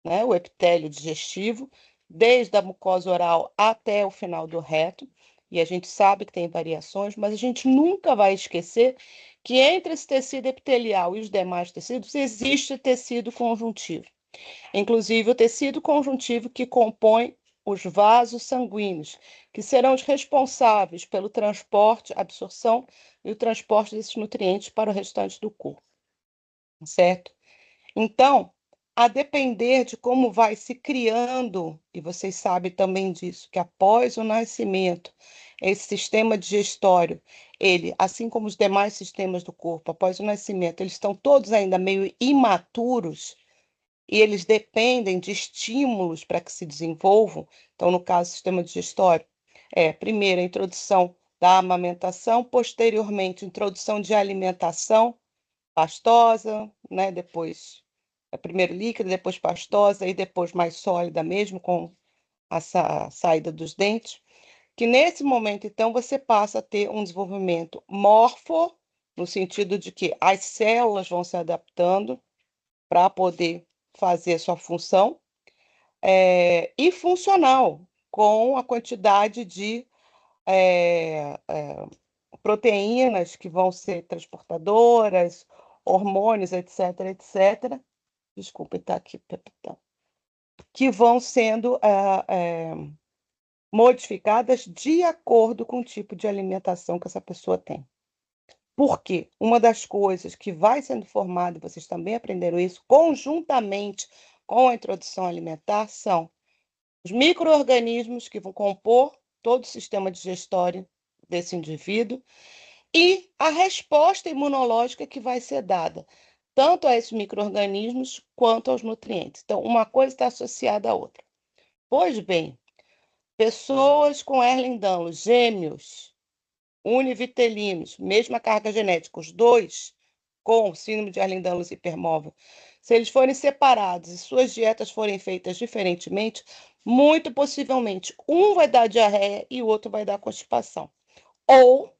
né, o epitélio digestivo, desde a mucosa oral até o final do reto, e a gente sabe que tem variações, mas a gente nunca vai esquecer que entre esse tecido epitelial e os demais tecidos existe tecido conjuntivo. Inclusive o tecido conjuntivo que compõe os vasos sanguíneos, que serão os responsáveis pelo transporte, absorção e o transporte desses nutrientes para o restante do corpo, certo? Então, a depender de como vai se criando, e vocês sabem também disso, que após o nascimento, esse sistema digestório, ele, assim como os demais sistemas do corpo, após o nascimento, eles estão todos ainda meio imaturos e eles dependem de estímulos para que se desenvolvam. Então, no caso, o sistema digestório primeiro, a introdução da amamentação, posteriormente, introdução de alimentação pastosa, né? Depois, primeiro líquida, depois pastosa e depois mais sólida mesmo, com a saída dos dentes, que nesse momento, então, você passa a ter um desenvolvimento morfo, no sentido de que as células vão se adaptando para poder fazer sua função, e funcional, com a quantidade de proteínas que vão ser transportadoras, hormônios, etc., etc. Desculpa, está aqui, que vão sendo modificadas de acordo com o tipo de alimentação que essa pessoa tem. Porque uma das coisas que vai sendo formada, e vocês também aprenderam isso, conjuntamente com a introdução alimentar, são os micro-organismos que vão compor todo o sistema digestório desse indivíduo e a resposta imunológica que vai ser dada, tanto a esses micro-organismos quanto aos nutrientes. Então, uma coisa está associada à outra. Pois bem, pessoas com Ehlers-Danlos, gêmeos, univitelinos, mesma carga genética, os dois com síndrome de Ehlers-Danlos hipermóvel, se eles forem separados e suas dietas forem feitas diferentemente, muito possivelmente um vai dar diarreia e o outro vai dar constipação. Ou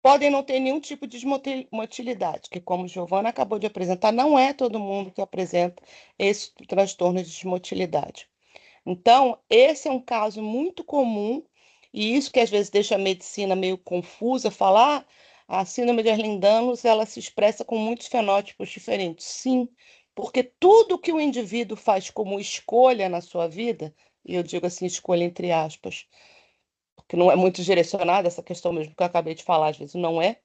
podem não ter nenhum tipo de motilidade, que, como Giovana acabou de apresentar, não é todo mundo que apresenta esse transtorno de desmotilidade. Então, esse é um caso muito comum, e isso que às vezes deixa a medicina meio confusa, falar a síndrome de Ehlers-Danlos, ela se expressa com muitos fenótipos diferentes. Sim, porque tudo que o indivíduo faz como escolha na sua vida, e eu digo assim, escolha entre aspas, porque não é muito direcionada essa questão mesmo que eu acabei de falar, às vezes não é,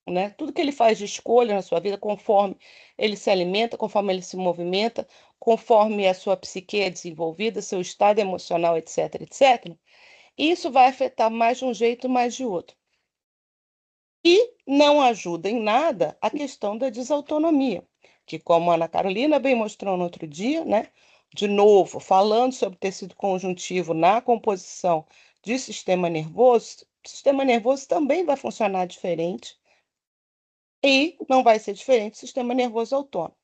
né? Tudo que ele faz de escolha na sua vida, conforme ele se alimenta, conforme ele se movimenta, conforme a sua psique é desenvolvida, seu estado emocional, etc., etc., isso vai afetar mais de um jeito, mais de outro. E não ajuda em nada a questão da desautonomia, que, como a Ana Carolina bem mostrou no outro dia, né? De novo, falando sobre tecido conjuntivo na composição de sistema nervoso, o sistema nervoso também vai funcionar diferente e não vai ser diferente do sistema nervoso autônomo.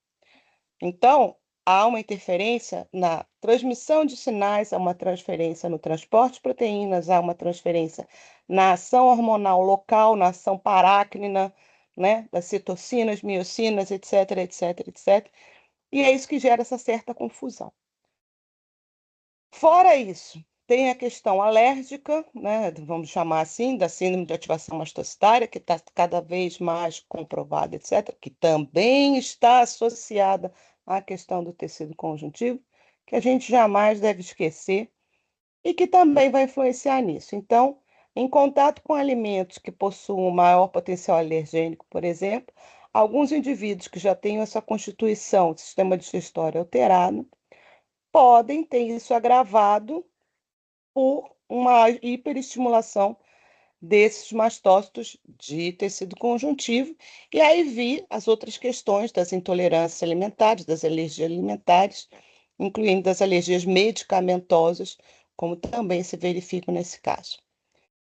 Então, há uma interferência na transmissão de sinais, há uma transferência no transporte de proteínas, há uma transferência na ação hormonal local, na ação parácrina, né, das citocinas, miocinas, etc., etc., etc. E é isso que gera essa certa confusão. Fora isso, tem a questão alérgica, né, vamos chamar assim, da síndrome de ativação mastocitária, que está cada vez mais comprovada, etc., que também está associada à questão do tecido conjuntivo, que a gente jamais deve esquecer e que também vai influenciar nisso. Então, em contato com alimentos que possuam maior potencial alergênico, por exemplo, alguns indivíduos que já têm essa constituição do sistema digestório alterado podem ter isso agravado por uma hiperestimulação desses mastócitos de tecido conjuntivo, e aí vi as outras questões das intolerâncias alimentares, das alergias alimentares, incluindo as alergias medicamentosas, como também se verifica nesse caso.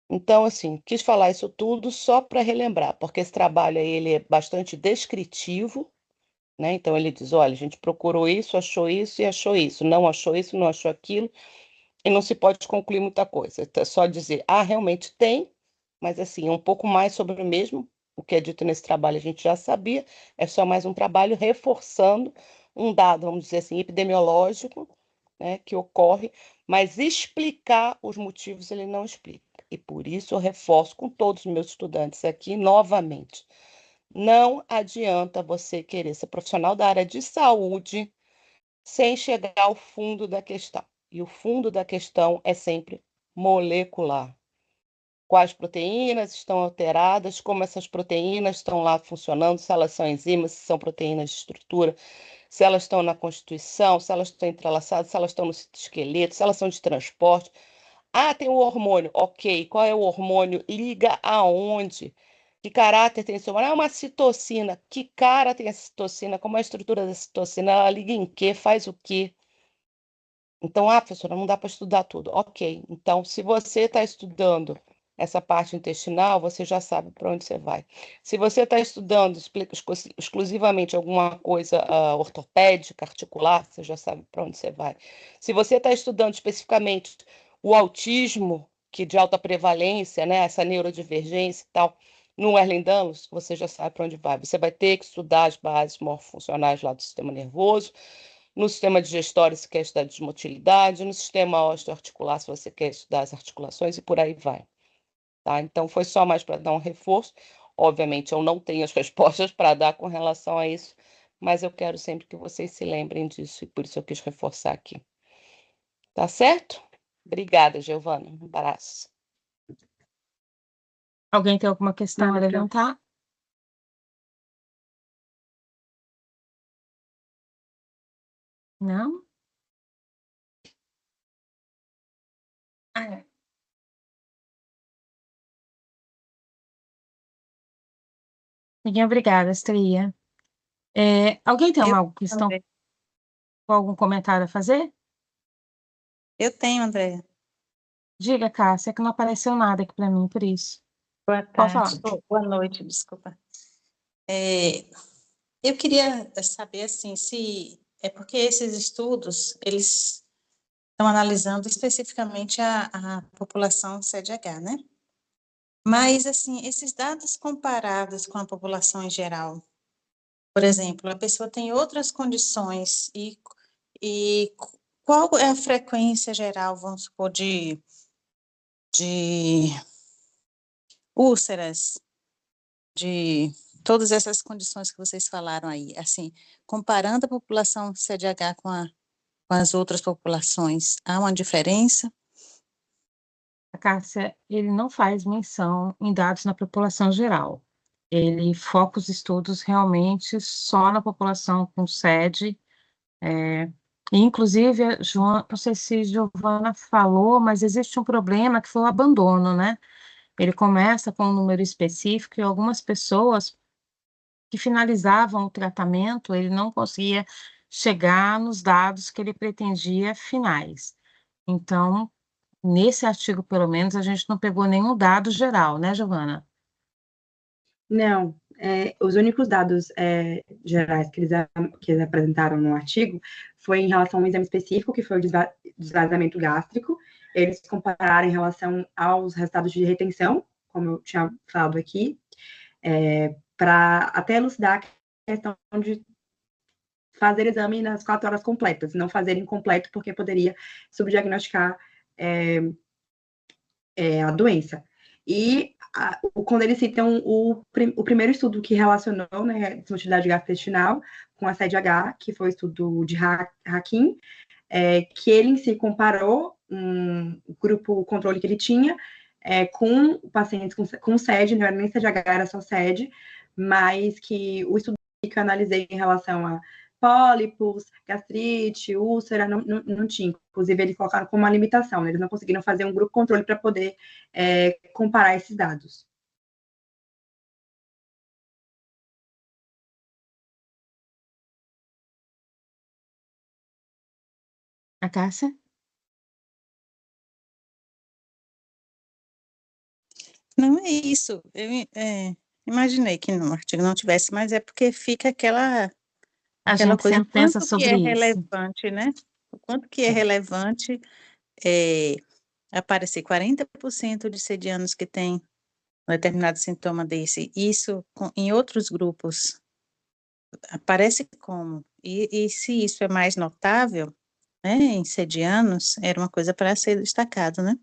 Então, assim, quis falar isso tudo só para relembrar, porque esse trabalho aí, ele é bastante descritivo, né? Então, ele diz, olha, a gente procurou isso, achou isso e achou isso, não achou isso, não achou aquilo, e não se pode concluir muita coisa. É só dizer, realmente tem, mas assim, um pouco mais sobre o mesmo, o que é dito nesse trabalho a gente já sabia, é só mais um trabalho reforçando um dado, vamos dizer assim, epidemiológico, né, que ocorre, mas explicar os motivos ele não explica. E por isso eu reforço com todos os meus estudantes aqui novamente. Não adianta você querer ser profissional da área de saúde sem chegar ao fundo da questão. E o fundo da questão é sempre molecular. Quais proteínas estão alteradas, como essas proteínas estão lá funcionando, se elas são enzimas, se são proteínas de estrutura, se elas estão na constituição, se elas estão entrelaçadas, se elas estão no citoesqueleto, se elas são de transporte. Ah, tem o hormônio. Ok, qual é o hormônio? Liga aonde? Que caráter tem esse hormônio? Ah, uma citocina. Que cara tem a citocina? Como é a estrutura da citocina? Ela liga em quê? Faz o quê? Então, professora, não dá para estudar tudo. Ok, então, se você está estudando essa parte intestinal, você já sabe para onde você vai. Se você está estudando exclusivamente alguma coisa ortopédica, articular, você já sabe para onde você vai. Se você está estudando especificamente o autismo, que de alta prevalência, né, essa neurodivergência e tal, no Ehlers-Danlos, você já sabe para onde vai. Você vai ter que estudar as bases morfofuncionais lá do sistema nervoso, no sistema digestório, se quer estudar desmotilidade, no sistema osteoarticular, se você quer estudar as articulações, e por aí vai. Tá? Então, foi só mais para dar um reforço. Obviamente, eu não tenho as respostas para dar com relação a isso, mas eu quero sempre que vocês se lembrem disso, e por isso eu quis reforçar aqui. Tá certo? Obrigada, Giovana. Um abraço. Alguém tem alguma questão a levantar? Não? Ninguém obrigada, Estria. Alguém tem uma questão ou algum comentário a fazer? Eu tenho, Andréia. Diga, Cássia, que não apareceu nada aqui para mim, por isso. Boa Pode tarde. falar. Boa noite, desculpa. Eu queria saber, assim, se é porque esses estudos, eles estão analisando especificamente a população CDH, né? Mas, assim, esses dados comparados com a população em geral, por exemplo, a pessoa tem outras condições e qual é a frequência geral, vamos supor, de úlceras, de todas essas condições que vocês falaram aí, assim, comparando a população CDH com as outras populações, há uma diferença? A Cássia, ele não faz menção em dados na população geral. Ele foca os estudos realmente só na população com sede. Inclusive, não sei se Giovana falou, mas existe um problema que foi o abandono, né? Ele começa com um número específico e algumas pessoas que finalizavam o tratamento, ele não conseguia chegar nos dados que ele pretendia finais. Então, nesse artigo, pelo menos, a gente não pegou nenhum dado geral, né, Giovana? Não, os únicos dados gerais que eles apresentaram no artigo foi em relação a um exame específico, que foi o desvazamento gástrico. Eles compararam em relação aos resultados de retenção, como eu tinha falado aqui, para até elucidar a questão de fazer exame nas 4 horas completas, não fazer incompleto, porque poderia subdiagnosticar a doença. E quando eles citam o primeiro estudo que relacionou, né, desmotilidade gastrointestinal com a CDH, que foi o estudo de Hakim, que ele em si comparou o grupo controle que ele tinha com pacientes com SED, não era nem CDH, era só SED, mas que o estudo que eu analisei em relação a pólipos, gastrite, úlcera, não tinha. Inclusive, eles colocaram como uma limitação, né? Eles não conseguiram fazer um grupo controle para poder comparar esses dados. A Cássia? Não é isso. Eu imaginei que no artigo não tivesse, mas é porque fica aquela gente coisa, o sempre pensa quanto que é sobre isso. relevante, né? O quanto que é relevante aparecer 40% de sedianos que têm um determinado sintoma desse. Isso em outros grupos aparece como? E se isso é mais notável, né, em sedianos, era uma coisa para ser destacado, né?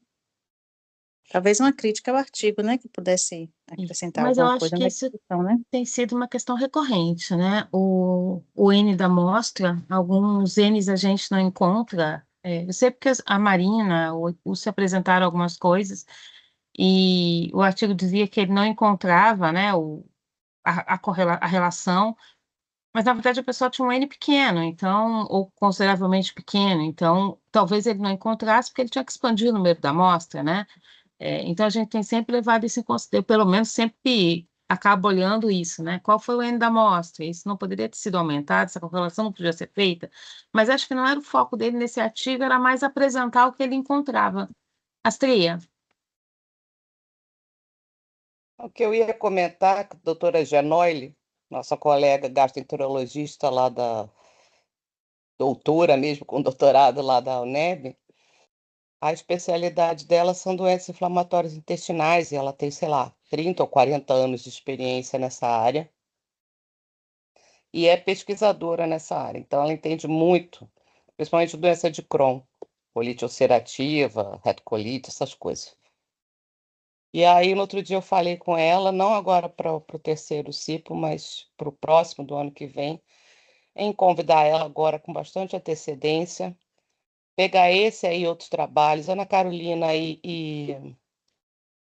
Talvez uma crítica ao artigo, né, que pudesse acrescentar Mas eu alguma acho coisa que na isso discussão, né? tem sido uma questão recorrente, né? O N da amostra, alguns Ns a gente não encontra. Eu sei porque a Marina ou se apresentaram algumas coisas, e o artigo dizia que ele não encontrava, né, a relação, Mas, na verdade, a pessoa tinha um N pequeno, então, ou consideravelmente pequeno, então, talvez ele não encontrasse, porque ele tinha que expandir o número da amostra, né? Então, a gente tem sempre levado isso em consideração, pelo menos sempre acaba olhando isso, né? Qual foi o N da amostra? Isso não poderia ter sido aumentado, essa calculação não podia ser feita, mas acho que não era o foco dele nesse artigo, era mais apresentar o que ele encontrava. Astria. O que eu ia comentar, que a doutora Genoile, nossa colega gastroenterologista lá da doutora mesmo, com doutorado lá da UNEB, a especialidade dela são doenças inflamatórias intestinais, e ela tem, sei lá, 30 ou 40 anos de experiência nessa área, e é pesquisadora nessa área. Então, ela entende muito, principalmente doença de Crohn, colite ulcerativa, retocolite, essas coisas. E aí, no outro dia, eu falei com ela, não agora para o terceiro ciclo, mas para o próximo do ano que vem, em convidar ela agora com bastante antecedência, pegar esse aí e outros trabalhos. Ana Carolina e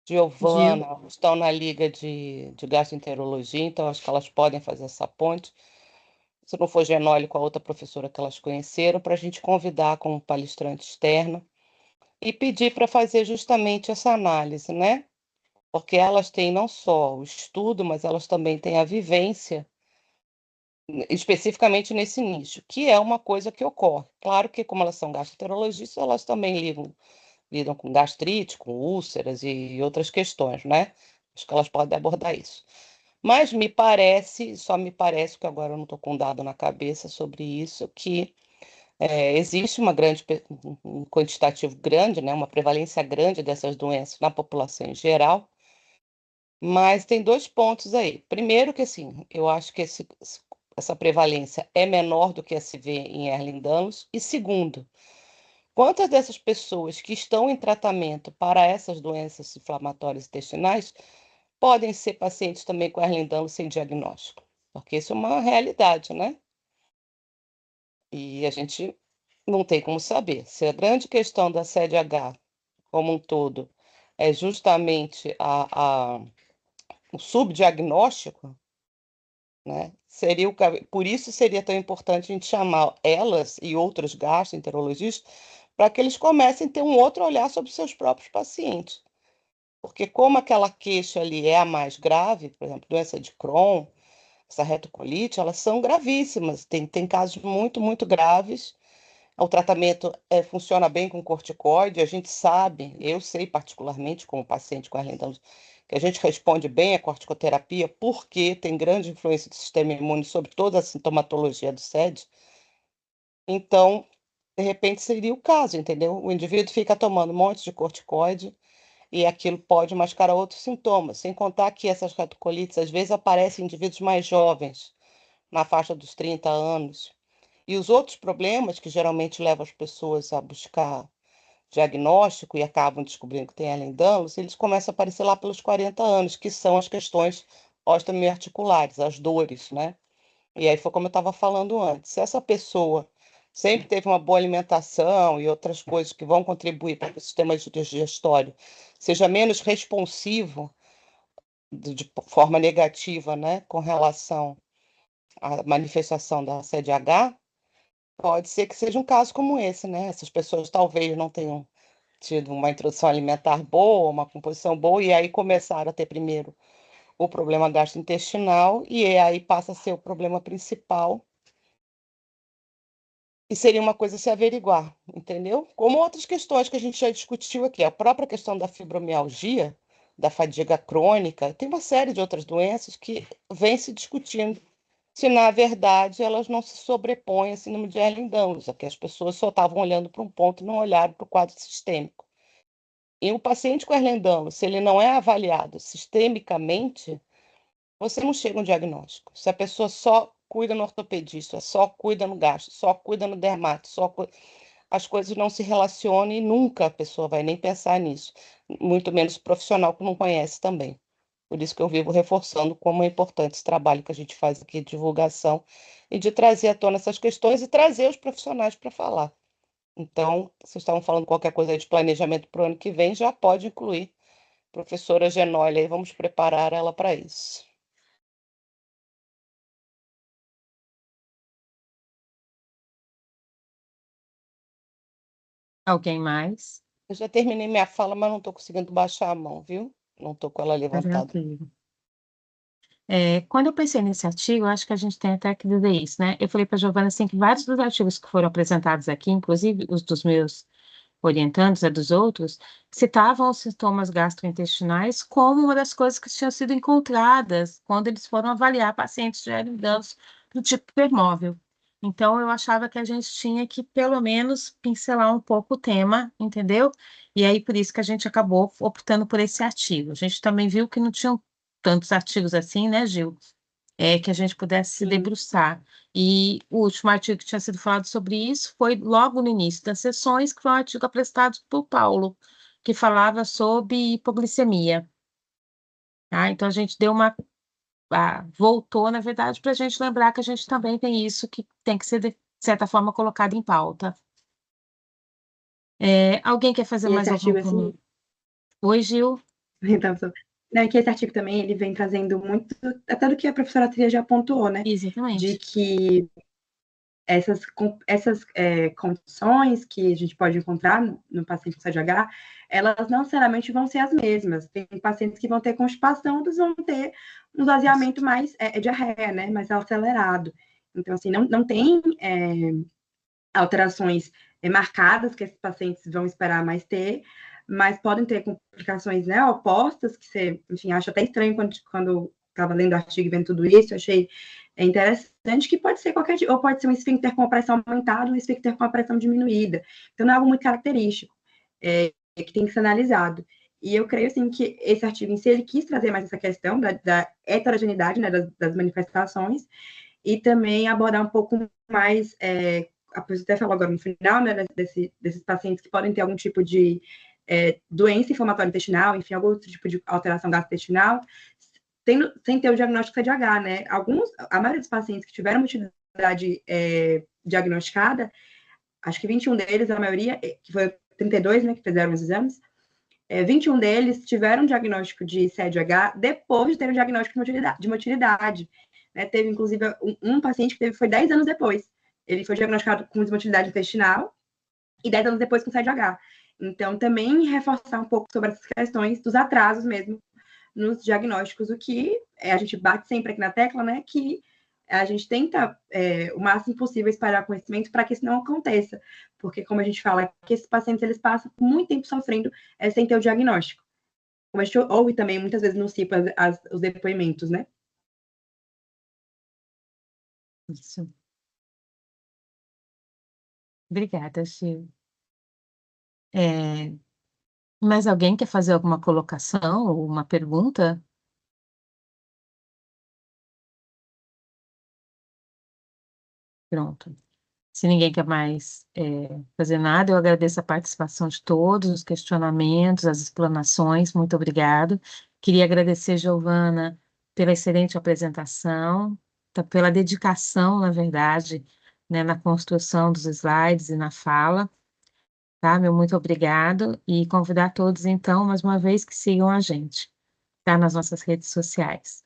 Gil. Giovana estão na Liga de Gastroenterologia, então acho que elas podem fazer essa ponte. Se não for Genoli, com a outra professora que elas conheceram, para a gente convidar como palestrante externo e pedir para fazer justamente essa análise, né? Porque elas têm não só o estudo, mas elas também têm a vivência, especificamente nesse nicho, que é uma coisa que ocorre. Claro que, como elas são gastroenterologistas, elas também lidam com gastrite, com úlceras e outras questões, né? Acho que elas podem abordar isso. Mas me parece, só me parece, que agora eu não estou com dado na cabeça sobre isso, que existe um quantitativo grande, né, uma prevalência grande dessas doenças na população em geral, mas tem dois pontos aí. Primeiro que, assim, eu acho que essa prevalência é menor do que a se vê em Ehlers-Danlos. E segundo, quantas dessas pessoas que estão em tratamento para essas doenças inflamatórias intestinais podem ser pacientes também com Ehlers-Danlos sem diagnóstico? Porque isso é uma realidade, né? E a gente não tem como saber. Se a grande questão da CDH como um todo é justamente o subdiagnóstico, né? Por isso seria tão importante a gente chamar elas e outros gastroenterologistas para que eles comecem a ter um outro olhar sobre seus próprios pacientes. Porque como aquela queixa ali é a mais grave, por exemplo, doença de Crohn, essa retocolite, elas são gravíssimas. Tem casos muito, muito graves. O tratamento funciona bem com corticoide. A gente sabe, eu sei particularmente como paciente com Ehlers-Danlos, que a gente responde bem à corticoterapia porque tem grande influência do sistema imune sobre toda a sintomatologia do SED. Então, de repente, seria o caso, entendeu? O indivíduo fica tomando um monte de corticoide e aquilo pode mascarar outros sintomas. Sem contar que essas retocolites, às vezes, aparecem em indivíduos mais jovens, na faixa dos 30 anos. E os outros problemas que geralmente levam as pessoas a buscar diagnóstico e acabam descobrindo que tem Ehlers-Danlos, eles começam a aparecer lá pelos 40 anos, que são as questões osteomiarticulares, as dores, né? E aí foi como eu estava falando antes. Se essa pessoa sempre teve uma boa alimentação e outras coisas que vão contribuir para que o sistema digestório seja menos responsivo de forma negativa, né, com relação à manifestação da CDH, pode ser que seja um caso como esse, né? Essas pessoas talvez não tenham tido uma introdução alimentar boa, uma composição boa, e aí começaram a ter primeiro o problema gastrointestinal, e aí passa a ser o problema principal, e seria uma coisa a se averiguar, entendeu? Como outras questões que a gente já discutiu aqui, a própria questão da fibromialgia, da fadiga crônica, tem uma série de outras doenças que vem se discutindo se, na verdade, elas não se sobrepõem à síndrome de Ehlers-Danlos, que as pessoas só estavam olhando para um ponto e não olharam para o quadro sistêmico. E o paciente com Ehlers-Danlos, se ele não é avaliado sistemicamente, você não chega a um diagnóstico. Se a pessoa só cuida no ortopedista, só cuida no gastro, só cuida no dermato, as coisas não se relacionam e nunca a pessoa vai nem pensar nisso, muito menos o profissional que não conhece também. Por isso que eu vivo reforçando como é importante esse trabalho que a gente faz aqui de divulgação e de trazer à tona essas questões e trazer os profissionais para falar. Então, vocês estavam falando qualquer coisa aí de planejamento para o ano que vem, já pode incluir professora Genólia, aí vamos preparar ela para isso. Alguém mais? Eu já terminei minha fala, mas não estou conseguindo baixar a mão, viu? Não estou com ela levantada. Tranquilo. Quando eu pensei nesse artigo, eu acho que a gente tem até que dizer isso, né? Eu falei para a Giovana assim, que vários dos artigos que foram apresentados aqui, inclusive os dos meus orientandos, dos outros, citavam os sintomas gastrointestinais como uma das coisas que tinham sido encontradas quando eles foram avaliar pacientes gerianos do tipo hipermóvel. Então, eu achava que a gente tinha que, pelo menos, pincelar um pouco o tema, entendeu? E aí, por isso que a gente acabou optando por esse artigo. A gente também viu que não tinham tantos artigos assim, né, Gil? Que a gente pudesse se Sim. debruçar. E o último artigo que tinha sido falado sobre isso foi logo no início das sessões, que foi um artigo apresentado por Paulo, que falava sobre hipoglicemia. Tá? Então, a gente deu voltou, na verdade, para a gente lembrar que a gente também tem isso que tem que ser, de certa forma, colocado em pauta. Alguém quer fazer E mais esse algum artigo, assim, comentário? Oi, Gil. então, né, que esse artigo também, ele vem trazendo muito, até do que a professora Tria já pontuou, né? De Exatamente. que essas condições que a gente pode encontrar no paciente com CDH, elas não necessariamente vão ser as mesmas. Tem pacientes que vão ter constipação, outros vão ter um esvaziamento mais diarreia, né? Mais acelerado. Então, assim, não tem alterações marcadas que esses pacientes vão esperar mais ter, mas podem ter complicações, né, opostas, que você, enfim, acha até estranho quando estava lendo o artigo e vendo tudo isso, eu achei interessante que pode ser qualquer tipo, ou pode ser um esfíncter com a pressão aumentada, ou um esfíncter com a pressão diminuída. Então, não é algo muito característico, que tem que ser analisado. E eu creio, assim, que esse artigo em si, ele quis trazer mais essa questão da heterogeneidade, né, das manifestações, e também abordar um pouco mais, a pessoa até falou agora no final, né, desses pacientes que podem ter algum tipo de doença inflamatória intestinal, enfim, algum outro tipo de alteração gastrointestinal, sem ter o diagnóstico CDH, né? A maioria dos pacientes que tiveram motilidade diagnosticada, acho que 21 deles, a maioria, que foi 32, né, que fizeram os exames, 21 deles tiveram diagnóstico de CDH depois de ter o diagnóstico de motilidade. Né? Teve, inclusive, um paciente que foi 10 anos depois. Ele foi diagnosticado com desmotilidade intestinal e 10 anos depois com CDH. Então, também reforçar um pouco sobre essas questões dos atrasos mesmo nos diagnósticos, o que a gente bate sempre aqui na tecla, né, que a gente tenta o máximo possível espalhar conhecimento para que isso não aconteça, porque, como a gente fala, que esses pacientes eles passam muito tempo sofrendo sem ter o diagnóstico. Como a gente ouve também muitas vezes no CIPA os depoimentos, né? Isso. Obrigada, Gil. Mais alguém quer fazer alguma colocação ou uma pergunta? Pronto. Se ninguém quer mais fazer nada, eu agradeço a participação de todos, os questionamentos, as explanações. Muito obrigado. Queria agradecer, Giovana, pela excelente apresentação, pela dedicação, na verdade, né, na construção dos slides e na fala. Tá? Meu muito obrigado e convidar todos, então, mais uma vez, que sigam a gente, tá? Nas nossas redes sociais.